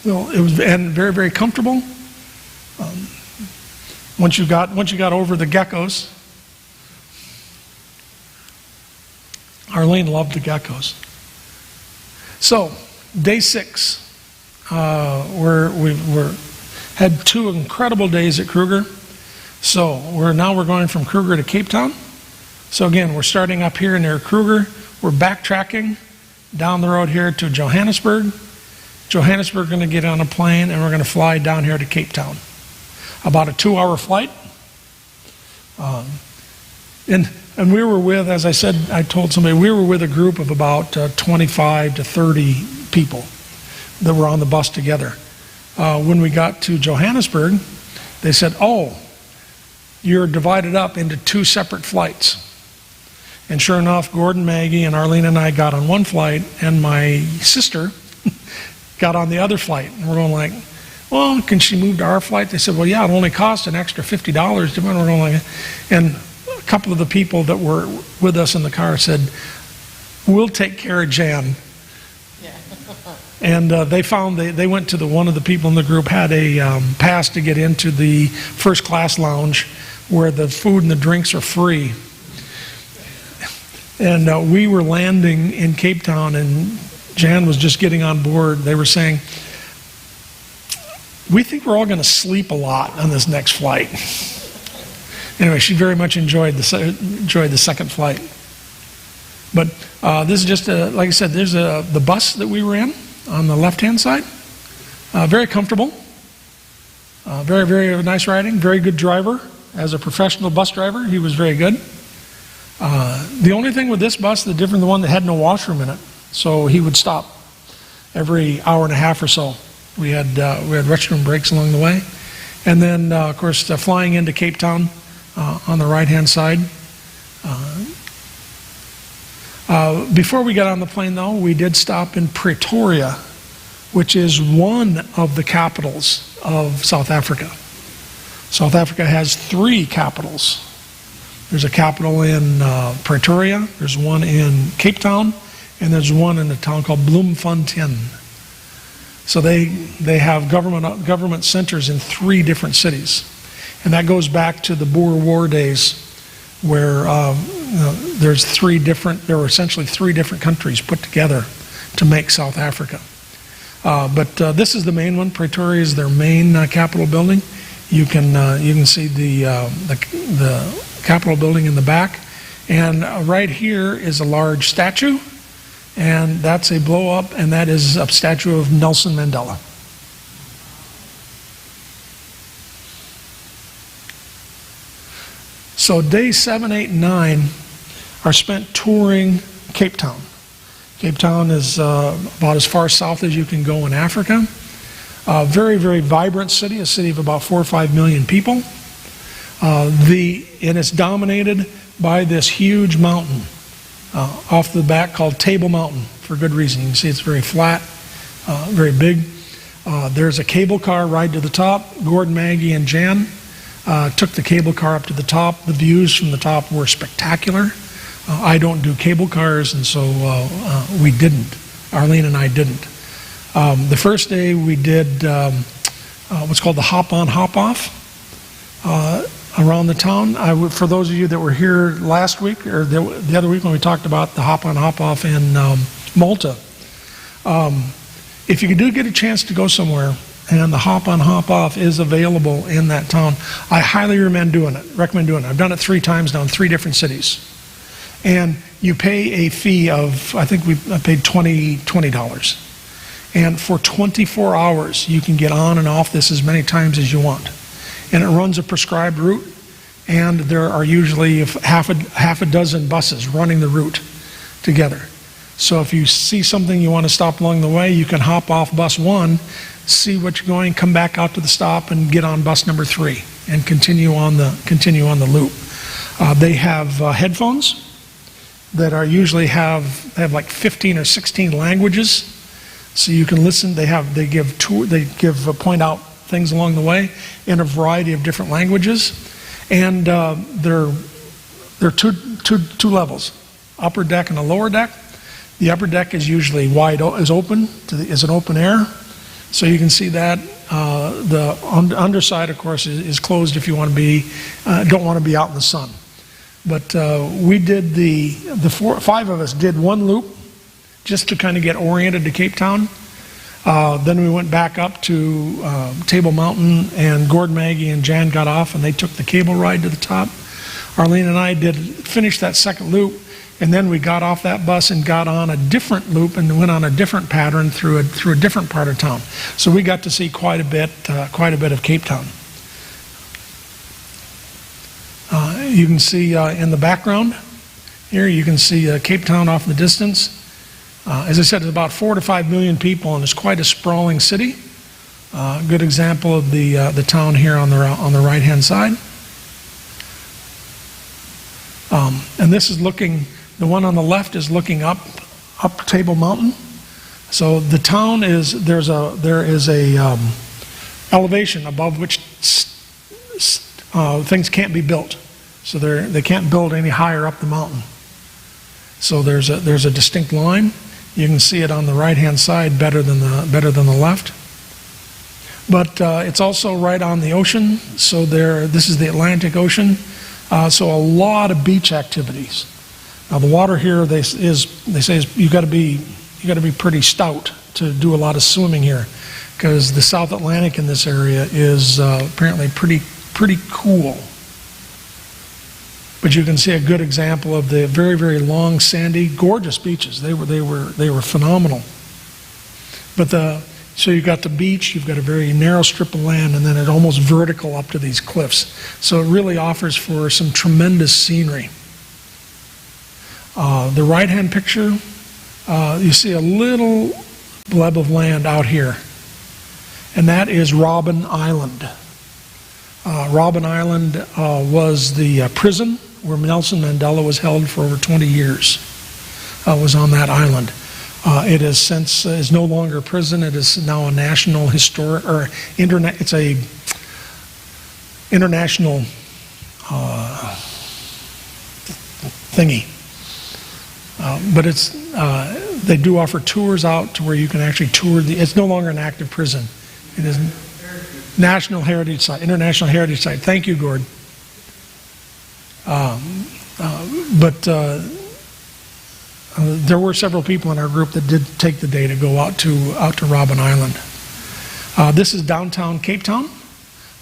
So it was very, very comfortable. Once you got over the geckos, Arlene loved the geckos. So day 6, we had 2 incredible days at Kruger. So we're going from Kruger to Cape Town. So again, we're starting up here near Kruger. We're backtracking down the road here to Johannesburg, Johannesburg, going to get on a plane, and we're going to fly down here to Cape Town. About a 2-hour flight. And we were with, as I said, I told somebody, we were with a group of about 25 to 30 people that were on the bus together. When we got to Johannesburg, they said, oh, you're divided up into 2 separate flights. And sure enough, Gordon, Maggie, and Arlene and I got on one flight, and my sister got on the other flight. And we're going like, well, can she move to our flight? They said, well, yeah, it'll only cost an extra $50. We're going like, and a couple of the people that were with us in the car said, we'll take care of Jan. Yeah. And they went to one of the people in the group had a pass to get into the first class lounge where the food and the drinks are free. And we were landing in Cape Town, and Jan was just getting on board. They were saying, we think we're all going to sleep a lot on this next flight. Anyway, she very much enjoyed the second flight. But this is just, like I said, there's the bus that we were in on the left-hand side. Very comfortable. Very, very nice riding. Very good driver. As a professional bus driver, he was very good. The only thing with this bus, the different, the one that had no washroom in it. So he would stop every hour and a half or so. We had restroom breaks along the way. And then, of course, flying into Cape Town on the right-hand side. Before we got on the plane, though, we did stop in Pretoria, which is one of the capitals of South Africa. South Africa has 3 capitals. There's a capital in Pretoria, there's one in Cape Town, and there's one in a town called Bloemfontein. So they have government centers in 3 different cities. And that goes back to the Boer War days, where there were essentially 3 different countries put together to make South Africa. But this is the main one. Pretoria is their main Capitol building. You can see the Capitol building in the back, and right here is a large statue, and that's a blow up, and that is a statue of Nelson Mandela. So days 7, 8, and 9 are spent touring Cape Town. Cape Town is about as far south as you can go in Africa. Very, very vibrant city, a city of about 4 or 5 million people. And it's dominated by this huge mountain off the back called Table Mountain, for good reason. You can see it's very flat, very big. There's a cable car ride to the top. Gordon, Maggie, and Jan took the cable car up to the top. The views from the top were spectacular. I don't do cable cars, and so we didn't. Arlene and I didn't. The first day we did what's called the hop-on, hop-off around the town. For those of you that were here last week, or the other week when we talked about the hop-on, hop-off in Malta, if you do get a chance to go somewhere and the hop-on, hop-off is available in that town, I highly recommend doing it. I've done it 3 times now in 3 different cities. And you pay a fee of, I think I paid $20. And for 24 hours, you can get on and off this as many times as you want. And it runs a prescribed route, and there are usually half a dozen buses running the route together. So if you see something you want to stop along the way, you can hop off bus 1, see what you're going, come back out to the stop, and get on bus number 3, and continue on the loop. They have headphones that are usually have like 15 or 16 languages. So you can listen. They point out things along the way in a variety of different languages, and there are two levels: upper deck and a lower deck. The upper deck is usually is an open air, so you can see that. The underside, of course, is closed if you don't want to be out in the sun. But we did the 5 of us did one loop, just to kind of get oriented to Cape Town. Then we went back up to Table Mountain, and Gordon, Maggie, and Jan got off, and they took the cable ride to the top. Arlene and I finished that second loop, And then we got off that bus and got on a different loop and went on a different pattern through a different part of town. So we got to see quite a bit of Cape Town. You can see in the background here, you can see Cape Town off in the distance. As I said, it's about 4 to 5 million people, and it's quite a sprawling city. Good example of the town here on the right-hand side. And this is looking, the one on the left is looking up Table Mountain. So the town is, there is a elevation above which things can't be built. So they can't build any higher up the mountain. So there's a distinct line. You can see it on the right-hand side better than the left. But it's also right on the ocean. So this is the Atlantic Ocean. So a lot of beach activities. Now the water here, they say you got to be pretty stout to do a lot of swimming here, because the South Atlantic in this area is apparently pretty cool. But you can see a good example of the very, very long, sandy, gorgeous beaches. They were phenomenal. But so you've got the beach, you've got a very narrow strip of land, and then it almost vertical up to these cliffs. So it really offers for some tremendous scenery. The right-hand picture, you see a little bleb of land out here, and that is Robben Island. Robben Island was the prison where Nelson Mandela was held for over 20 years. Was on that island. It is no longer a prison. It is now a national historic or internet. It's a international thingy. But they do offer tours out to where you can actually tour it's no longer an active prison. It is National Heritage Site, International Heritage Site. Thank you, Gord. There were several people in our group that did take the day to go out to Robben Island. This is downtown Cape Town.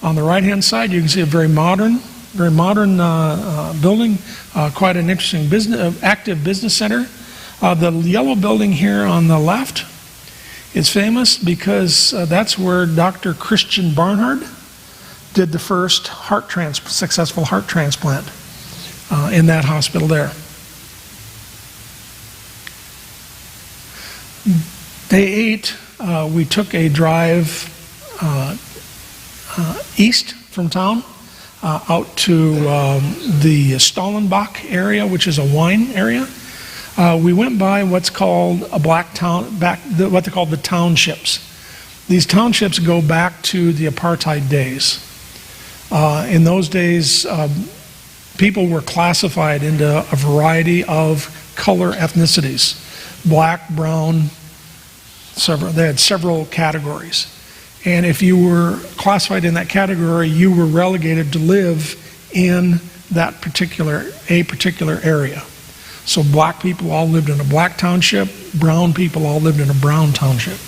On the right-hand side, you can see a very modern building, quite an interesting active business center. The yellow building here on the left is famous because that's where Dr. Crichton did the first successful heart transplant in that hospital there. Day 8, we took a drive east from town out to the Stallenbach area, which is a wine area. We went by what's called what they call the townships. These townships go back to the apartheid days. In those days, people were classified into a variety of color ethnicities: black, brown. They had several categories. And if you were classified in that category, you were relegated to live in that particular area. So black people all lived in a black township, brown people all lived in a brown township.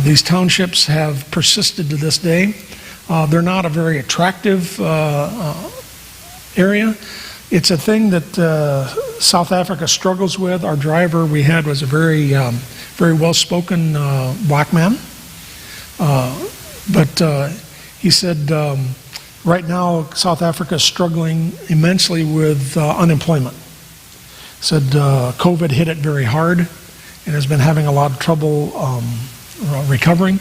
These townships have persisted to this day. They're not a very attractive area. It's a thing that South Africa struggles with. Our driver we had was a very well-spoken black man. But he said right now South Africa is struggling immensely with unemployment. Said COVID hit it very hard and has been having a lot of trouble recovering,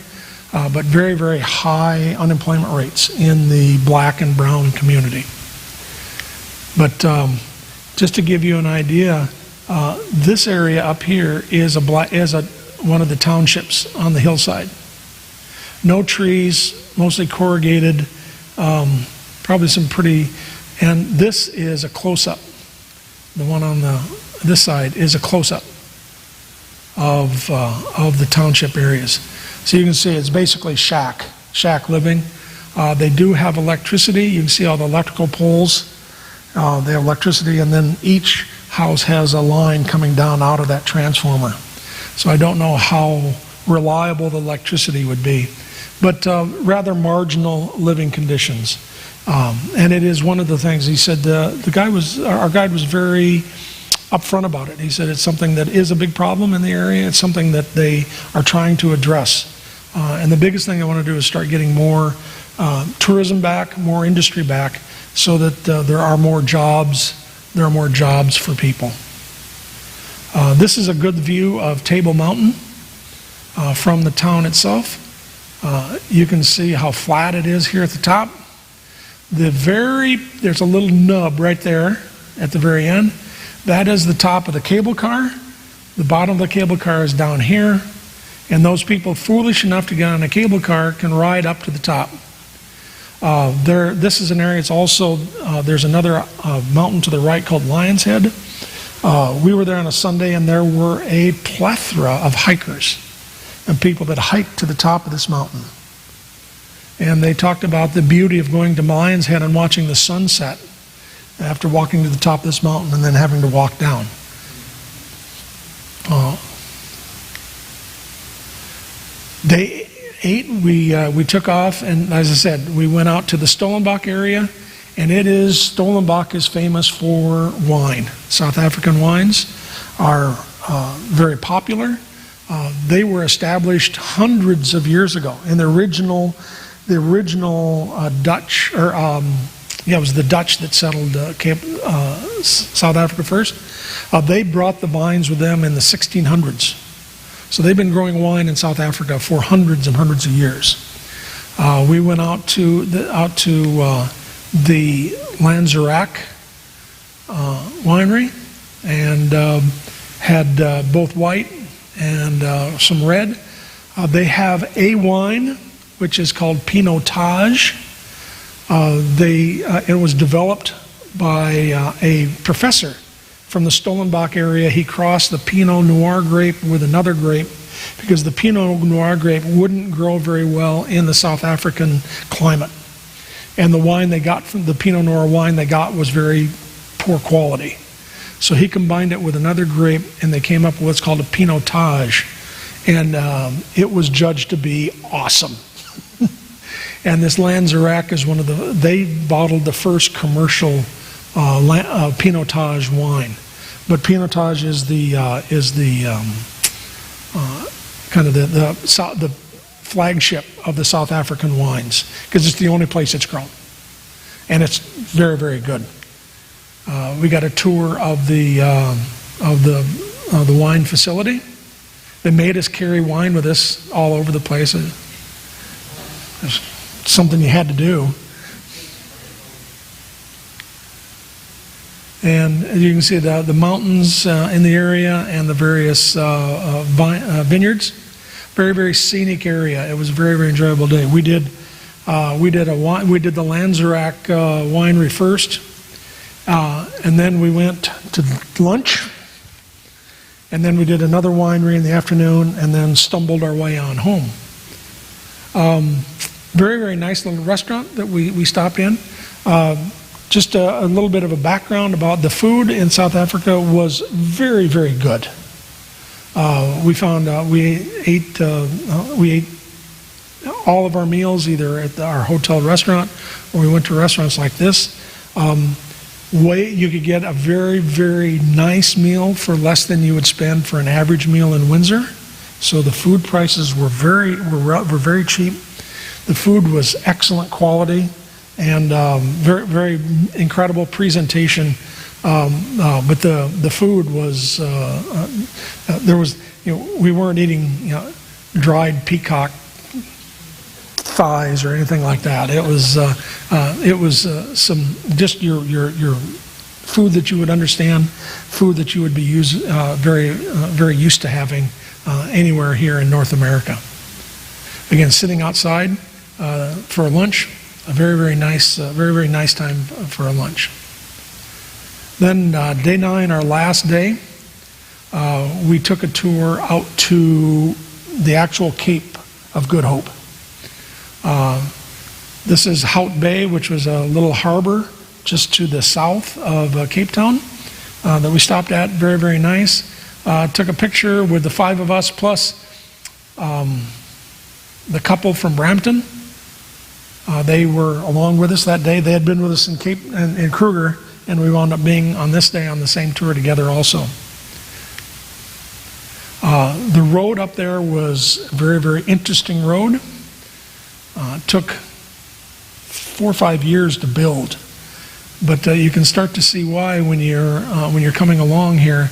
but very, very high unemployment rates in the black and brown community. But just to give you an idea, this area up here is one of the townships on the hillside. No trees, mostly corrugated, probably some pretty, and this is a close-up. The one on this side is a close-up of the township areas. So you can see it's basically shack living. They do have electricity. You can see all the electrical poles. They have electricity, and then each house has a line coming down out of that transformer. So I don't know how reliable the electricity would be, but rather marginal living conditions. And it is one of the things he said. Our guide was very upfront about it. He said it's something that is a big problem in the area. It's something that they are trying to address. And the biggest thing I want to do is start getting more tourism back, more industry back, so that there are more jobs. There are more jobs for people. This is a good view of Table Mountain from the town itself. You can see how flat it is here at the top. There's a little nub right there at the very end. That is the top of the cable car. The bottom of the cable car is down here. And those people foolish enough to get on a cable car can ride up to the top. This is an area, it's also, there's another mountain to the right called Lion's Head. We were there on a Sunday and there were a plethora of hikers and people that hiked to the top of this mountain. And they talked about the beauty of going to Lion's Head and watching the sunset after walking to the top of this mountain and then having to walk down. Day 8, we took off, and as I said, we went out to the Stellenbosch area, and Stellenbosch is famous for wine. South African wines are very popular. They were established hundreds of years ago. In the original Dutch, it was the Dutch that settled South Africa first. They brought the vines with them in the 1600s. So they've been growing wine in South Africa for hundreds and hundreds of years. We went out to the Lange winery and had both white and some red. They have a wine which is called Pinotage. It was developed by a professor from the Stellenbosch area. He crossed the Pinot Noir grape with another grape because the Pinot Noir grape wouldn't grow very well in the South African climate. And the wine they got from the Pinot Noir wine they got was very poor quality. So he combined it with another grape and they came up with what's called a Pinotage. And it was judged to be awesome. And this Lange is they bottled the first commercial Pinotage wine, but Pinotage is the kind of the flagship of the South African wines because it's the only place it's grown, and it's very, very good. We got a tour of the wine facility. They made us carry wine with us all over the place. It's something you had to do. And as you can see the mountains in the area and the various vineyards. Very, very scenic area. It was a very, very enjoyable day. We did the Lanzerac winery first, and then we went to lunch, and then we did another winery in the afternoon, and then stumbled our way on home. Very, very nice little restaurant that we stopped in. Just a little bit of a background about the food in South Africa was very, very good. We ate all of our meals either at our hotel restaurant or we went to restaurants like this. You could get a very, very nice meal for less than you would spend for an average meal in Windsor. So the food prices were very cheap. The food was excellent quality. And very, very incredible presentation, but the food was we weren't eating dried peacock thighs or anything like that. It was some just your food that you would understand, food that you would be very used to having anywhere here in North America. Again, sitting outside for lunch. A very, very nice time for a lunch. Then day 9, our last day, we took a tour out to the actual Cape of Good Hope. This is Hout Bay, which was a little harbor just to the south of Cape Town that we stopped at. Very, very nice. Took a picture with the 5 of us plus the couple from Brampton. They were along with us that day. They had been with us in Kruger, and we wound up being on this day on the same tour together also. The road up there was a very, very interesting road. It took 4 or 5 years to build, but you can start to see why when you're coming along here,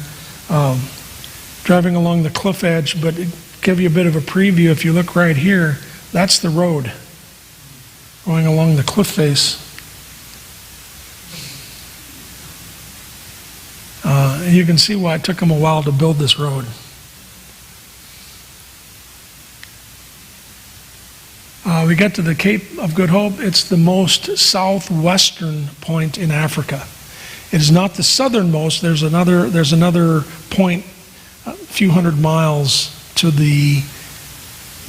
driving along the cliff edge. But it give you a bit of a preview. If you look right here, that's the road going along the cliff face. You can see why it took them a while to build this road. We get to the Cape of Good Hope. It's the most southwestern point in Africa. It is not the southernmost. There's another point a few hundred miles to the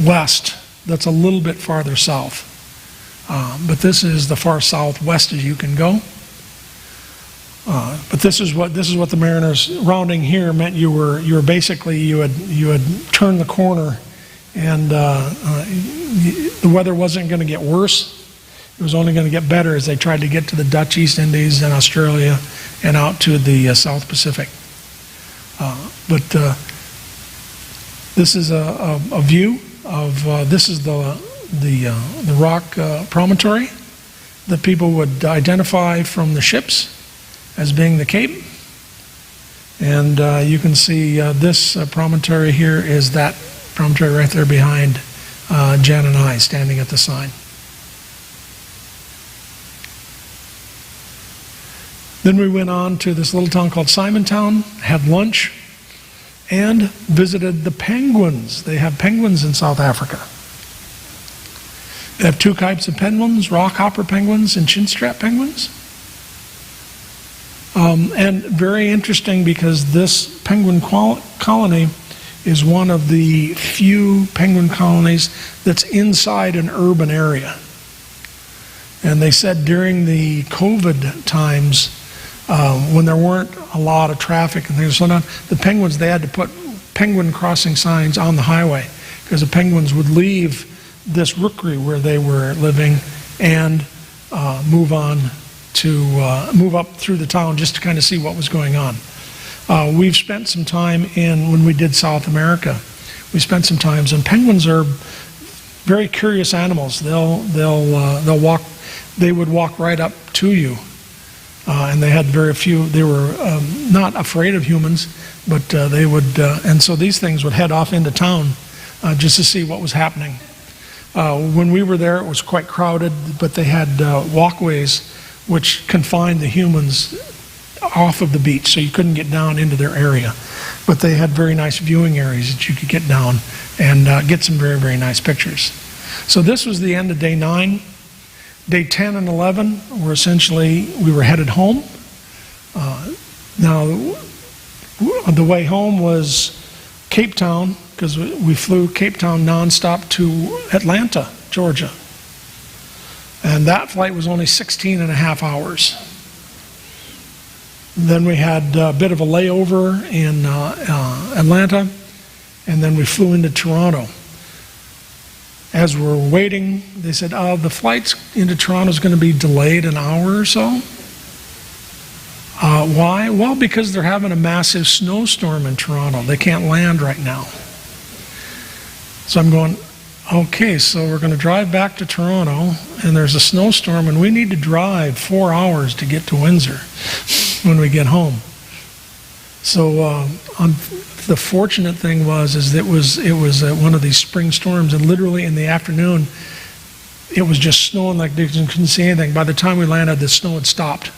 west that's a little bit farther south. But this is the far southwest as you can go. But this is what the mariners rounding here meant. You were basically you had turned the corner, and the weather wasn't going to get worse. It was only going to get better as they tried to get to the Dutch East Indies and Australia and out to the South Pacific. But this is a view of this is the rock promontory that people would identify from the ships as being the Cape. And you can see this promontory here is that promontory right there behind Jan and I standing at the sign. Then we went on to this little town called Simontown, had lunch, and visited the penguins. They have penguins in South Africa. They have 2 types of penguins, rockhopper penguins and chinstrap penguins. And very interesting because this penguin colony is one of the few penguin colonies that's inside an urban area. And they said during the COVID times, when there weren't a lot of traffic and things like that, the penguins, they had to put penguin crossing signs on the highway because the penguins would leave this rookery where they were living and move up through the town just to kind of see what was going on. We've spent some time when we did South America, we spent some time, and penguins are very curious animals. They'll walk, they would walk right up to you. And they had very few, they were not afraid of humans, but they would, and so these things would head off into town just to see what was happening. When we were there, it was quite crowded, but they had walkways which confined the humans off of the beach, so you couldn't get down into their area. But they had very nice viewing areas that you could get down and get some very, very nice pictures. So this was the end of day 9. Day 10 and 11 were essentially, we were headed home. Now, the way home was Cape Town, because we flew Cape Town nonstop to Atlanta, Georgia. And that flight was only 16 and a half hours. Then we had a bit of a layover in Atlanta, and then we flew into Toronto. As we were waiting, they said, the flight into Toronto is going to be delayed an hour or so. Why? Well, because they're having a massive snowstorm in Toronto. They can't land right now. So I'm going, okay, so we're going to drive back to Toronto, and there's a snowstorm, and we need to drive 4 hours to get to Windsor when we get home. So the fortunate thing was it was one of these spring storms, and literally in the afternoon, it was just snowing like they couldn't see anything. By the time we landed, the snow had stopped,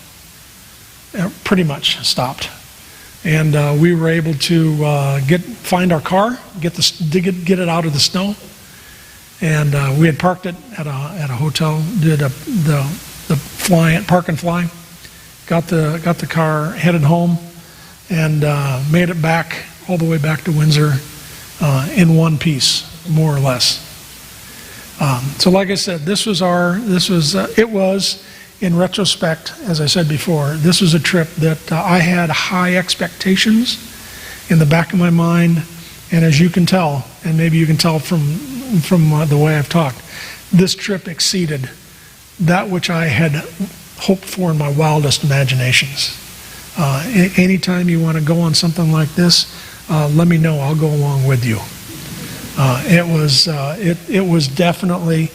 pretty much stopped, and we were able to find our car, get it out of the snow, and we had parked it at a hotel, did the park and fly, got the car, headed home, and made it back all the way back to Windsor in one piece, more or less. So like I said, it was, in retrospect, as I said before, this was a trip that I had high expectations in the back of my mind, and as you can tell, and maybe you can tell from the way I've talked, this trip exceeded that which I had hoped for in my wildest imaginations. Anytime you want to go on something like this, let me know. I'll go along with you. It was definitely,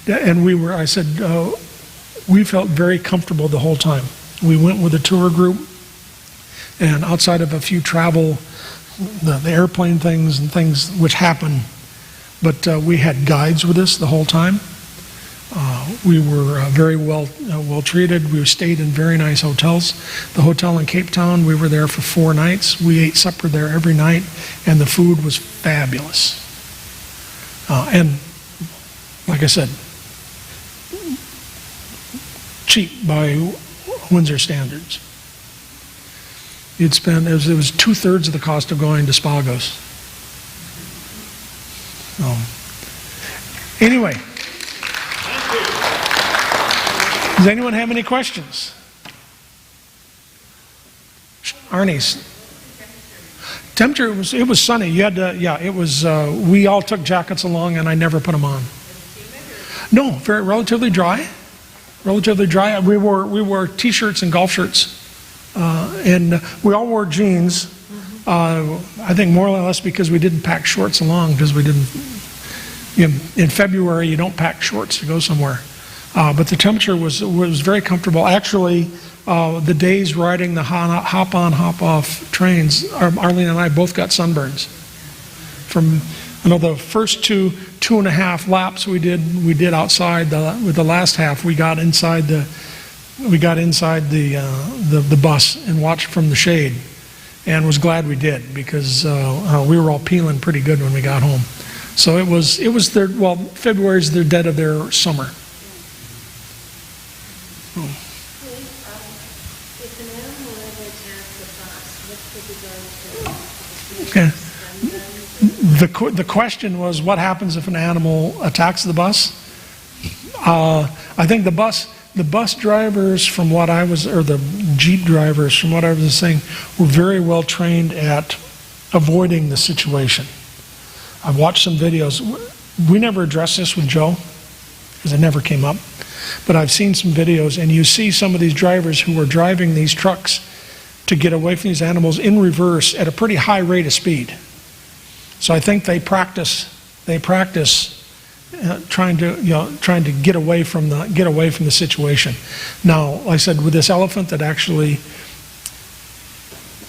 and I said, we felt very comfortable the whole time. We went with a tour group, and outside of a few travel, the airplane things and things which happen, but we had guides with us the whole time. We were very well treated. We stayed in very nice hotels. The hotel in Cape Town, we were there for 4 nights. We ate supper there every night, and the food was fabulous. And like I said, cheap by Windsor standards. You'd spend, it was 2/3 of the cost of going to Spagos. Anyway, does anyone have any questions? Arnie's. Temperature, it was sunny. You had to, yeah, it was, we all took jackets along and I never put them on. No, very relatively dry. Relatively dry. We wore t-shirts and golf shirts. And we all wore jeans. I think more or less because we didn't pack shorts along, because we didn't, in February you don't pack shorts to go somewhere. But the temperature was very comfortable. Actually, the days riding the hop-on, hop-off trains, Arlene and I both got sunburns. From, the first 2.5 laps we did outside. With the last half, we got inside the bus and watched from the shade, and was glad we did, because we were all peeling pretty good when we got home. So it was their, February's their dead of their summer. If an animal ever attacks the bus, what could be done to Okay. The question was, what happens if an animal attacks the bus? I think the bus drivers, from what I was, or the Jeep drivers, from what I was saying, were very well trained at avoiding the situation. I've watched some videos. We never addressed this with Joe, because it never came up. But I've seen some videos, and you see some of these drivers who are driving these trucks to get away from these animals in reverse at a pretty high rate of speed. So I think they practice trying to get away from the situation. Now, like I said, with this elephant, that actually,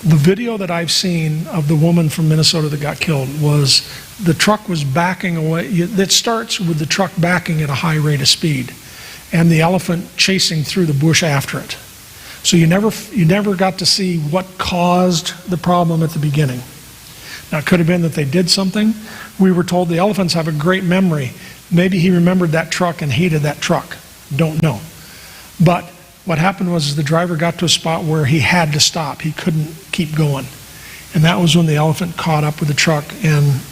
the video that I've seen of the woman from Minnesota that got killed was the truck was backing away. It starts with the truck backing at a high rate of speed, and the elephant chasing through the bush after it. So you never got to see what caused the problem at the beginning. Now, it could have been that they did something. We were told the elephants have a great memory. Maybe he remembered that truck and hated that truck. Don't know. But what happened was the driver got to a spot where he had to stop. He couldn't keep going. And that was when the elephant caught up with the truck and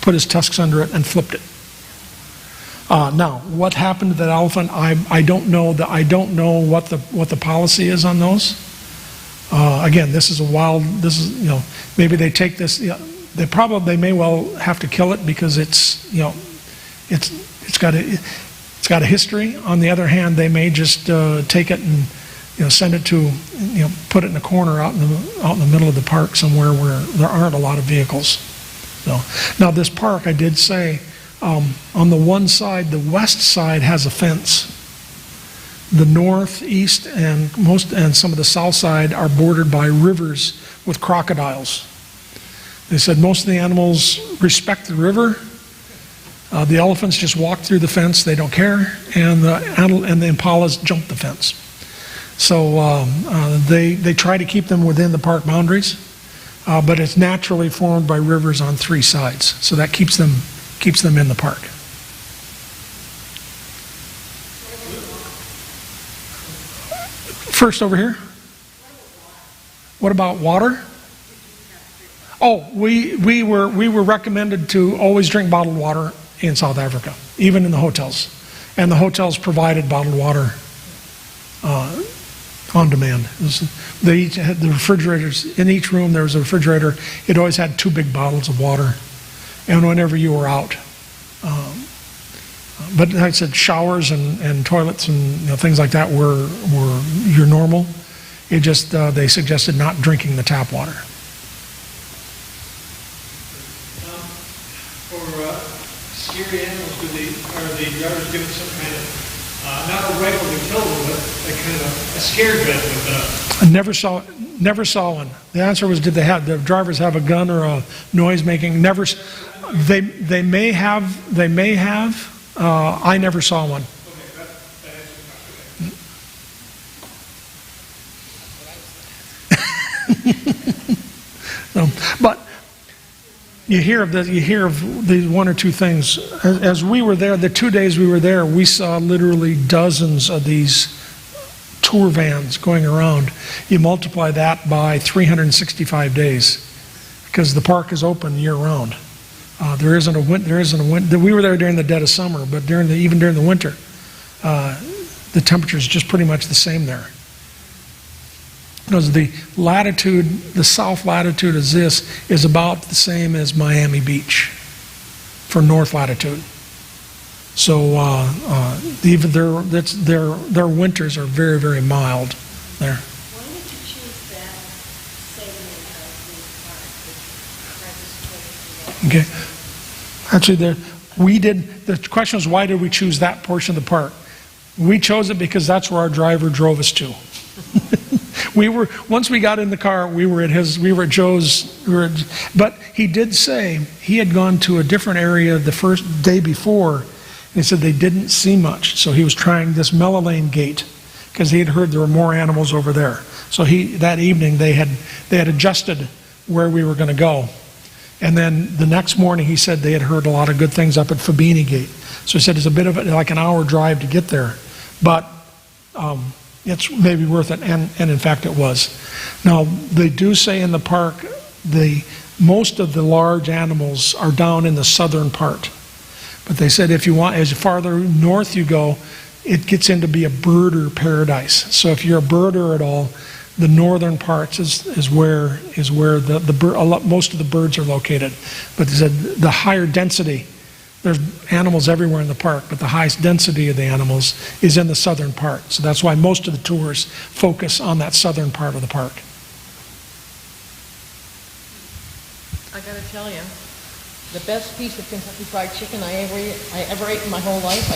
put his tusks under it and flipped it. Now, what happened to that elephant? I don't know. I don't know what the policy is on those. Again, this is maybe they take this. They may well have to kill it because it's got a history. On the other hand, they may just take it and send it to put it in a corner out in the middle of the park somewhere where there aren't a lot of vehicles. So now this park, I did say, on the one side, the west side has a fence. The north, east, and some of the south side are bordered by rivers with crocodiles. They said most of the animals respect the river. The elephants just walk through the fence; they don't care, and the impalas jump the fence. So they try to keep them within the park boundaries, but it's naturally formed by rivers on 3 sides, so that keeps them in the park. First over here. What about water? Oh, we were recommended to always drink bottled water in South Africa, even in the hotels. And the hotels provided bottled water on demand. They each had the refrigerators. In each room there was a refrigerator. It always had 2 big bottles of water. And whenever you were out, But like I said, showers and toilets and, you know, things like that were your normal. It just, they suggested not drinking the tap water. For scary animals, are the drivers given some kind of, not a rifle to kill them, but a kind of a scare gun with I never saw one. The answer was, did the drivers have a gun or a noise making? Never. They may have. I never saw one. No, but you hear of the one or two things. As we were there, the 2 days we were there, we saw literally dozens of these tour vans going around. You multiply that by 365 days, because the park is open year round. There isn't a winter. We were there during the dead of summer, but even during the winter, the temperature is just pretty much the same there. Because the latitude, the south latitude of this is about the same as Miami Beach for north latitude. So even their winters are very, very mild there. Why did you choose that segment of the park? Okay. Actually, the question was, why did we choose that portion of the park? We chose it because that's where our driver drove us to. Once we got in the car, we were at Joe's, but he did say he had gone to a different area the first day before, and he said they didn't see much, so he was trying this Lane gate, because he had heard there were more animals over there. So that evening they had adjusted where we were going to go. And then the next morning he said they had heard a lot of good things up at Fabini Gate. So he said it's a bit of like an hour drive to get there, but it's maybe worth it, and in fact it was. Now, they do say in the park most of the large animals are down in the southern part. But they said if you want, as farther north you go, it gets into be a birder paradise. So if you're a birder at all, the northern parts is where most of the birds are located. But they said the higher density, there's animals everywhere in the park, but the highest density of the animals is in the southern part. So that's why most of the tours focus on that southern part of the park. I gotta tell you, the best piece of Kentucky Fried Chicken I ever ate in my whole life,